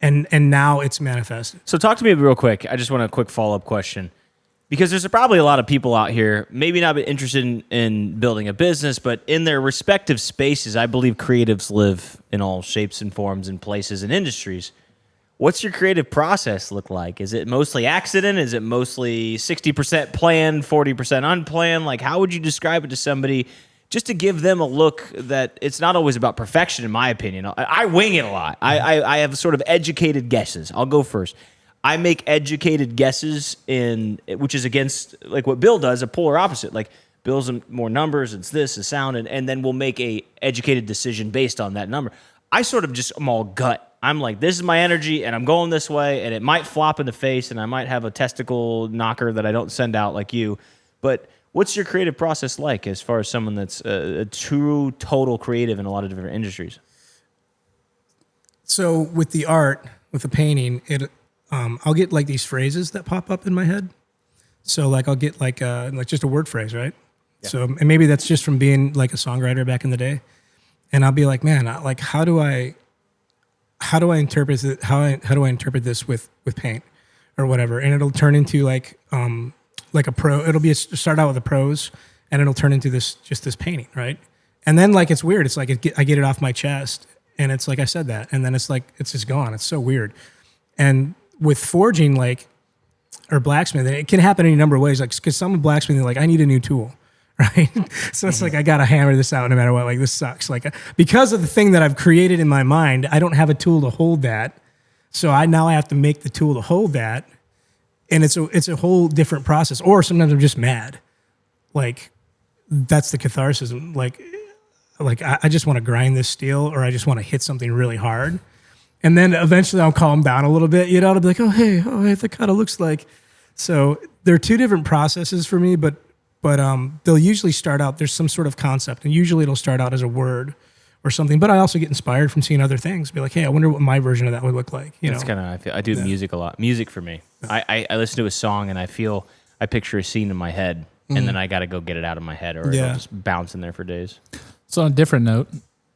and now it's manifested. So talk to me real quick. I just want a quick follow-up question. Because there's probably a lot of people out here, maybe not interested in building a business, but in their respective spaces, I believe creatives live in all shapes and forms and places and industries. What's your creative process look like? Is it mostly accident? Is it mostly 60% planned, 40% unplanned? Like, how would you describe it to somebody just to give them a look that it's not always about perfection, in my opinion? I wing it a lot. I have sort of educated guesses. I'll go first. I make educated guesses which is against like what Bill does, a polar opposite. Like Bill's more numbers, it's this, it's sound, and then we'll make a educated decision based on that number. I sort of just am all gut. I'm like, this is my energy, and I'm going this way, and it might flop in the face, and I might have a testicle knocker that I don't send out like you. But what's your creative process like as far as someone that's a true, total creative in a lot of different industries? So with the art, with the painting, I'll get like these phrases that pop up in my head. So like I'll get like just a word phrase, right? Yeah. So and maybe that's just from being like a songwriter back in the day, and I'll be like, man, like how do I interpret it? How do I interpret this with paint or whatever? And it'll turn into like a pro. It'll be start out with a prose, and it'll turn into this painting, right? And then like it's weird. It's like I get it off my chest, and it's like I said that, and then it's like it's just gone. It's so weird, and with forging, like, or blacksmithing, it can happen any number of ways. Like, because some blacksmithing, like, I need a new tool, right? So it's like, I got to hammer this out no matter what. Like, this sucks. Like, because of the thing that I've created in my mind, I don't have a tool to hold that. So I have to make the tool to hold that. And it's a whole different process. Or sometimes I'm just mad. Like, that's the catharsis. Like I just want to grind this steel, or I just want to hit something really hard. And then eventually I'll calm down a little bit, I'll be like, oh, hey, that kind of looks like. So there are two different processes for me, but they'll usually start out, there's some sort of concept, and usually it'll start out as a word or something. But I also get inspired from seeing other things. Be like, hey, I wonder what my version of that would look like. That's kind of, I do music a lot. Music for me. I listen to a song and I picture a scene in my head, and then I got to go get it out of my head, or it'll just bounce in there for days. So on a different note,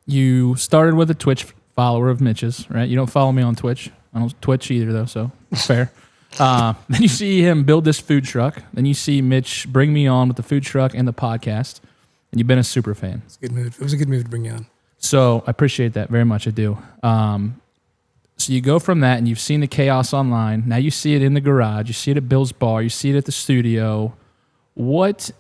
you started with a Twitch follower of Mitch's, right? You don't follow me on Twitch. I don't Twitch either, though, so fair. Then you see him build this food truck. Then you see Mitch bring me on with the food truck and the podcast, and you've been a super fan. It's a good move. It was a good move to bring you on. So I appreciate that very much. I do. So you go from that, and you've seen the chaos online. Now you see it in the garage. You see it at Bill's bar. You see it at the studio. What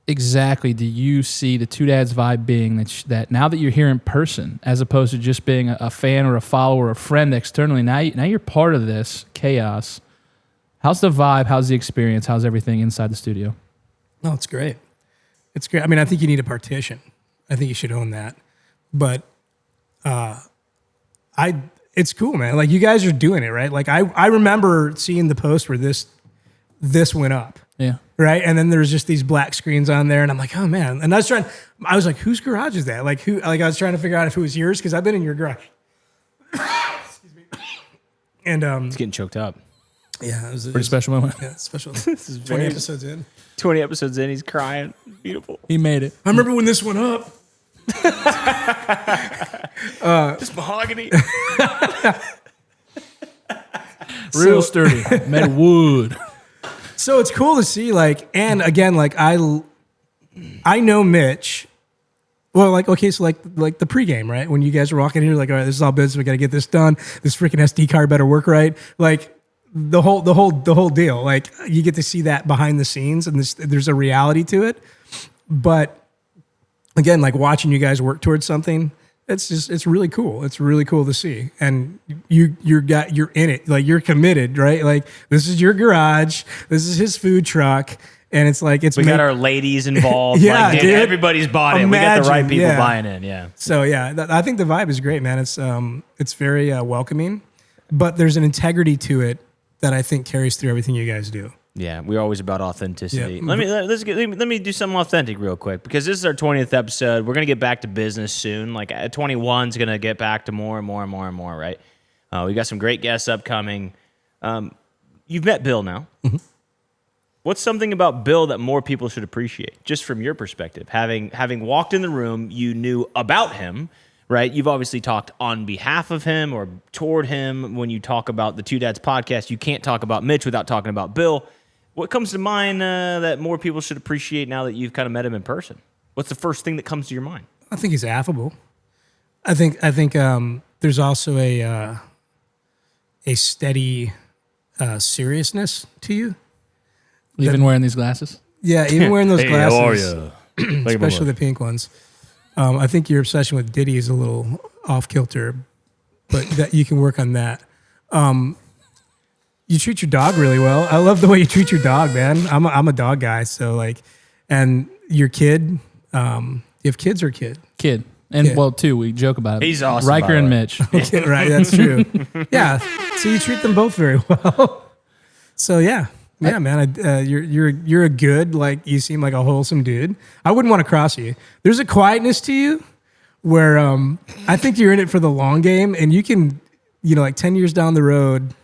exactly do you see the TwoDads vibe being that now that you're here in person, as opposed to just being a fan or a follower or a friend externally, now you're part of this chaos. How's the vibe? How's the experience? How's everything inside the studio? No, it's great. It's great. I mean, I think you need a partition. I think you should own that. But it's cool, man. Like, you guys are doing it, right? Like, I remember seeing the post where this went up. Yeah. Right. And then there's just these black screens on there, and I'm like, oh man. And I was like, whose garage is that? Like, I was trying to figure out if it was yours, because I've been in your garage. Excuse me. And it's getting choked up. Yeah, it was pretty special moment. Yeah, special. This is 20 episodes in. 20 episodes in, he's crying. Beautiful. He made it. I remember when this went up. This mahogany. Real sturdy. Made of wood. So it's cool to see, like, and again, like, I know Mitch. Well, like, okay, so like the pregame, right? When you guys are walking in here, like, all right, this is all business. We got to get this done. This freaking SD card better work right. Like, the whole deal. Like, you get to see that behind the scenes, and there's a reality to it. But again, like, watching you guys work towards something, it's really cool. It's really cool to see. And you're in it. Like, you're committed, right? Like, this is your garage. This is his food truck. And it's like, we got our ladies involved. Yeah, like, dude, everybody's bought in. We got the right people buying in. Yeah. So yeah, I think the vibe is great, man. It's very welcoming, but there's an integrity to it that I think carries through everything you guys do. Yeah, we're always about authenticity. Yeah. Let me do something authentic real quick, because this is our 20th episode. We're gonna get back to business soon. Like, 21's gonna get back to more and more and more and more. Right? We got some great guests upcoming. You've met Bill now. Mm-hmm. What's something about Bill that more people should appreciate, just from your perspective? Having walked in the room, you knew about him, right? You've obviously talked on behalf of him or toward him. When you talk about the Two Dads podcast, you can't talk about Mitch without talking about Bill. What comes to mind that more people should appreciate now that you've kind of met him in person? What's the first thing that comes to your mind? I think he's affable. I think there's also a steady seriousness to you. Even wearing these glasses? Yeah, even wearing those glasses. How are you? Especially the pink ones. I think your obsession with Diddy is a little off kilter, but that you can work on that. You treat your dog really well. I love the way you treat your dog, man. I'm a dog guy, so like, and your kid. You have kids or kid? Kid. And well, two, we joke about it. He's awesome. Riker and Mitch. Okay, right, that's true. Yeah, so you treat them both very well. So yeah, man, you're a good, like, you seem like a wholesome dude. I wouldn't want to cross you. There's a quietness to you where I think you're in it for the long game, and you can, like 10 years down the road,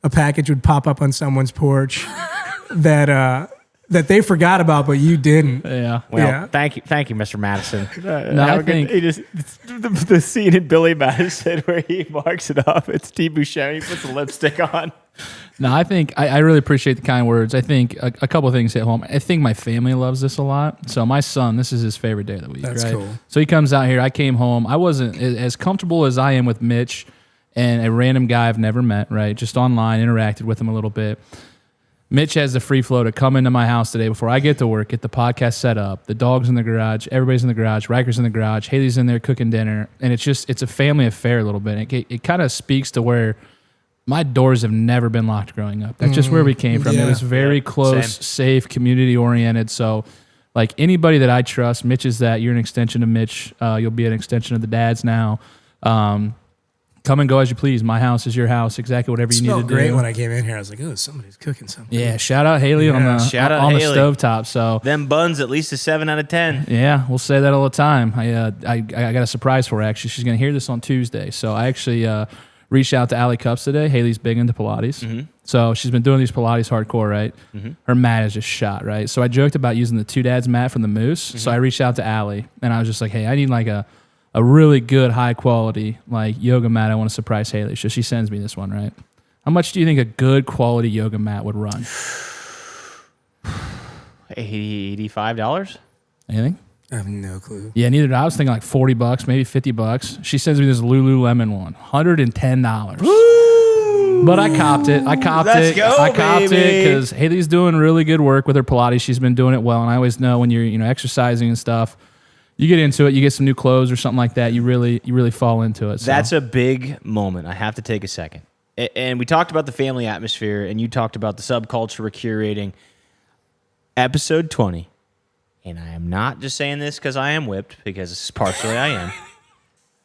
a package would pop up on someone's porch that they forgot about, but you didn't. Yeah. Well, Yeah. thank you, Mr. Madison. I think the scene in Billy Madison where he marks it up. It's T. Buscemi. He puts the lipstick on. No, I think I really appreciate the kind words. I think a couple of things hit home. I think my family loves this a lot. So my son, this is his favorite day of the week. That's right? cool. So he comes out here. I came home. I wasn't as comfortable as I am with Mitch and a random guy I've never met, right? Just online, interacted with him a little bit. Mitch has the free flow to come into my house today before I get to work, get the podcast set up. The dog's in the garage. Everybody's in the garage. Riker's in the garage. Haley's in there cooking dinner. And it's a family affair a little bit. It kind of speaks to where my doors have never been locked growing up. That's just where we came from. Yeah. It was very close, safe, community-oriented. So, like, anybody that I trust, Mitch is that. You're an extension of Mitch. You'll be an extension of the dads now. Come and go as you please. My house is your house. Exactly whatever you need to Smelled do. great when I came in here. I was like, oh, somebody's cooking something. Yeah, shout out Haley on the Shout out on the Haley. stovetop. So Them buns, at least a 7 out of 10. yeah, we'll say that all the time. I got a surprise for her. Actually, she's gonna hear this on Tuesday. So I actually reached out to Allie Cups today. Haley's big into Pilates, so she's been doing these Pilates hardcore. Right, her mat is just shot. Right, so I joked about using the Two Dads mat from the Moose. So I reached out to Allie and I was just like, hey, I need like a really good, high quality like yoga mat. I want to surprise Haley. So she sends me this one, right? How much do you think a good quality yoga mat would run? $85? Anything? I have no clue. Yeah, neither did I. I was thinking like $40, maybe $50. She sends me this Lululemon one, $110. But I copped it. I copped Let's it. go, I copped it baby. because Haley's doing really good work with her Pilates. She's been doing it well, and I always know when you're exercising and stuff, you get into it, you get some new clothes or something like that, you really fall into it. So. That's a big moment. I have to take a second. And we talked about the family atmosphere, and you talked about the subculture we're curating. Episode 20, and I am not just saying this because I am whipped, because partially I am.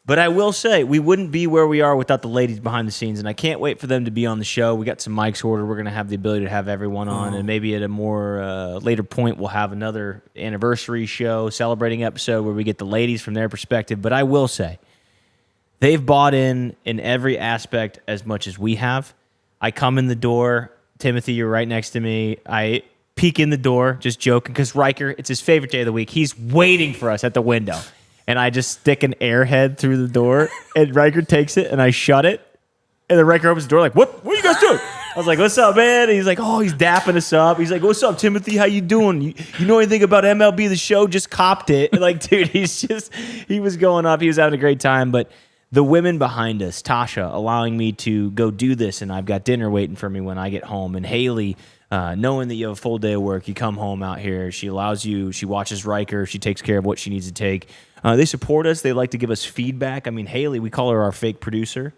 But I will say, we wouldn't be where we are without the ladies behind the scenes, and I can't wait for them to be on the show. We got some mics ordered. We're going to have the ability to have everyone on, and maybe at a more later point, we'll have another anniversary show, celebrating episode where we get the ladies from their perspective. But I will say, they've bought in every aspect as much as we have. I come in the door. Timothy, you're right next to me. I peek in the door, just joking, because Riker, it's his favorite day of the week. He's waiting for us at the window. And I just stick an airhead through the door, and Riker takes it, and I shut it. And then Riker opens the door like, what are you guys doing? I was like, what's up, man? And he's like, oh, he's dapping us up. He's like, what's up, Timothy? How you doing? You know anything about MLB The Show? Just copped it. And like, dude, he was going up. He was having a great time. But the women behind us, Tasha, allowing me to go do this, and I've got dinner waiting for me when I get home. And Haley, knowing that you have a full day of work, you come home out here. She allows you, she watches Riker. She takes care of what she needs to take. They support us. They like to give us feedback. I mean, Haley, we call her our fake producer.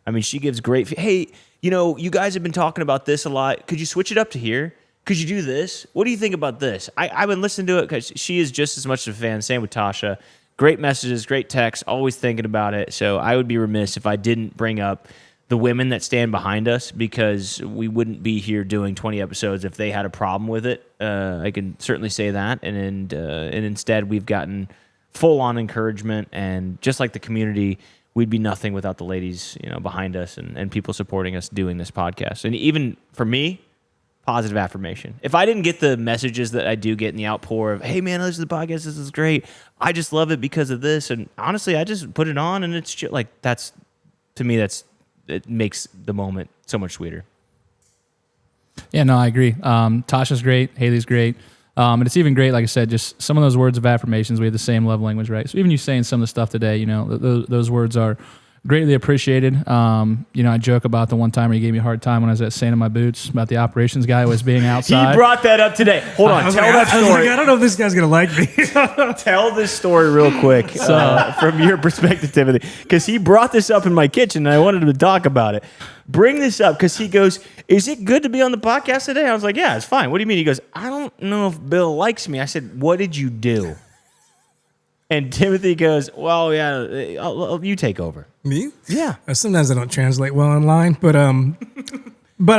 I mean, she gives great hey, you guys have been talking about this a lot. Could you switch it up to here? Could you do this? What do you think about this? I've been listening to it because she is just as much a fan. Same with Tasha. Great messages, great texts, always thinking about it. So I would be remiss if I didn't bring up the women that stand behind us, because we wouldn't be here doing 20 episodes if they had a problem with it. I can certainly say that. And instead, we've gotten full-on encouragement, and just like the community, we'd be nothing without the ladies, behind us and people supporting us doing this podcast. And even for me, positive affirmation. If I didn't get the messages that I do get in the outpour of, hey man, I listen to the podcast, this is great, I just love it because of this, and honestly, I just put it on and it's just, like, that's, to me, it makes the moment so much sweeter. Yeah, no, I agree. Tasha's great, Haley's great. And it's even great, like I said, just some of those words of affirmations, we have the same love language, right? So even you saying some of the stuff today, you know, those words are greatly appreciated. You know, I joke about the one time where he gave me a hard time when I was at Santa My Boots about the operations guy was being outside. He brought that up today. Hold on, tell that story. I don't know if this guy's going to like me. Tell this story real quick from your perspective, Timothy, because he brought this up in my kitchen and I wanted him to talk about it. Bring this up because he goes, is it good to be on the podcast today? I was like, yeah, it's fine. What do you mean? He goes, I don't know if Bill likes me. I said, what did you do? And Timothy goes, well, yeah, you take over. Me? Yeah. Sometimes I don't translate well online, but I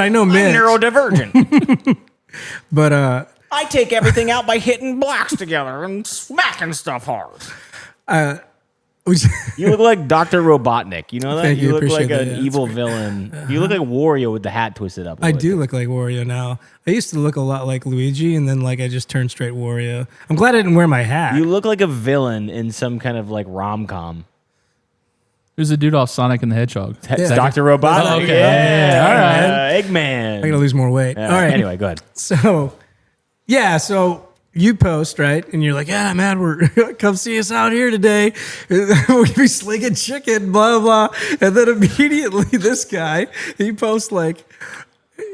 know Mitch. I'm neurodivergent. But I take everything out by hitting blocks together and smacking stuff hard. You look like Dr. Robotnik. You know that? Thank you. Look like Appreciate an that. evil villain. You look like Wario with the hat twisted up. I do look like Wario now. I used to look a lot like Luigi, and then like I just turned straight Wario. I'm glad I didn't wear my hat. You look like a villain in some kind of like rom-com. Who's the dude off Sonic and the Hedgehog? It's Dr. Robotnik. Oh, okay. Yeah. All right. Eggman. I gotta lose more weight. All right. Anyway, go ahead. So you post, right? And you're like, yeah, man, come see us out here today. We'll be slinging chicken, blah, blah. And then immediately this guy, he posts like,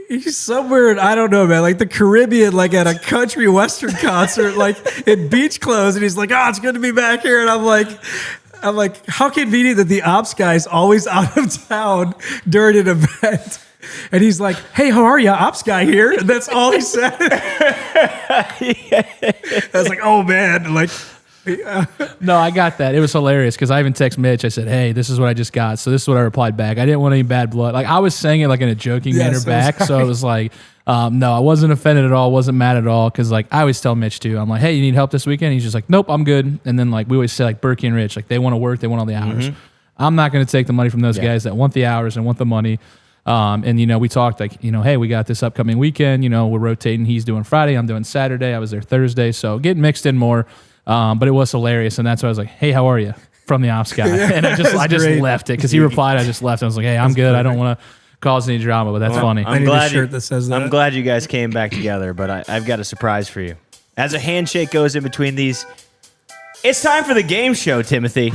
he's somewhere in, I don't know, man, like the Caribbean, like at a country western concert, like in beach clothes. And he's like, oh, it's good to be back here. And I'm like, how convenient that the ops guy's always out of town during an event. And he's like, hey, how are you? Ops guy here. And that's all he said. I was like, oh, man. Like, No, I got that. It was hilarious because I even text Mitch. I said, hey, this is what I just got. So this is what I replied back. I didn't want any bad blood. Like I was saying it like in a joking manner back. So it was like, no, I wasn't offended at all. Wasn't mad at all. Because like I always tell Mitch too. I'm like, hey, you need help this weekend? He's just like, nope, I'm good. And then like we always say like Berkey and Rich, like they want to work. They want all the hours. I'm not going to take the money from those guys that want the hours and want the money. And, you know, we talked like, you know, hey, we got this upcoming weekend, you know, we're rotating. He's doing Friday. I'm doing Saturday. I was there Thursday. So getting mixed in more. But it was hilarious. And that's why I was like, hey, how are you? From the ops guy. And I just left it because he replied. I just left. I was like, hey, I'm good. I don't want to cause any drama, but that's funny. I need a shirt that says that. I'm glad you guys came back together, but I've got a surprise for you. As a handshake goes in between these, it's time for the game show, Timothy.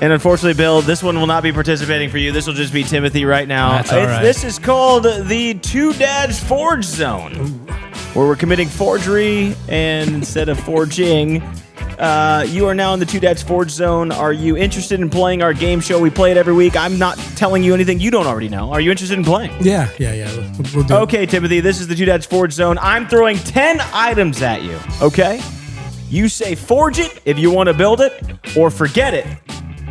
And unfortunately, Bill, this one will not be participating for you. This will just be Timothy right now. That's all right. This is called the TwoDads Forge Zone, where we're committing forgery, and instead of forging, you are now in the TwoDads Forge Zone. Are you interested in playing our game show? We play it every week. I'm not telling you anything you don't already know. Are you interested in playing? Yeah. We'll do it. Okay, Timothy, this is the TwoDads Forge Zone. I'm throwing 10 items at you, okay? You say forge it if you want to build it, or forget it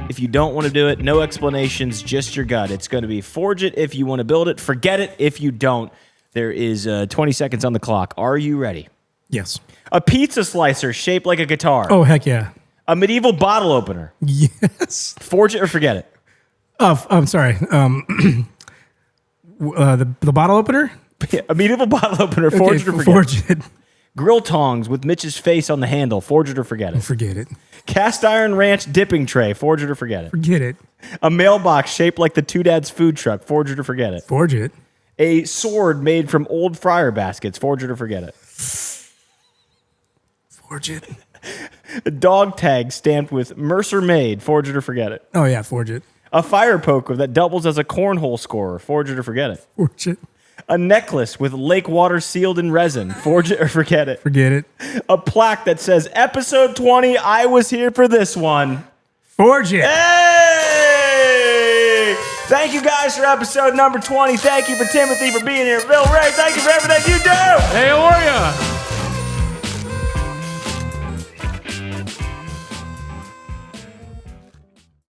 if you don't want to do it. No explanations, just your gut. It's going to be forge it if you want to build it, forget it if you don't. There is 20 seconds on the clock. Are you ready? Yes. A pizza slicer shaped like a guitar. Oh, heck yeah. A medieval bottle opener. Yes. Forge it or forget it. Oh, I'm sorry. The bottle opener? A medieval bottle opener. Forge it or forget forge it. Grill tongs with Mitch's face on the handle. Forge it or forget it. Forget it. Cast iron ranch dipping tray. Forge it or forget it. Forget it. A mailbox shaped like the TwoDads food truck. Forge it or forget it. Forge it. A sword made from old fryer baskets. Forge it or forget it. Forge it. A dog tag stamped with Mercer made. Forge it or forget it. Oh, yeah, forge it. A fire poker that doubles as a cornhole scorer. Forge it or forget it. Forge it. A necklace with lake water sealed in resin. Forge it or forget it. Forget it. A plaque that says, episode 20, I was here for this one. Forge it. Hey! Thank you guys for episode number 20. Thank you for Timothy for being here. Bill Ray, thank you for everything you do. Hey, how are you?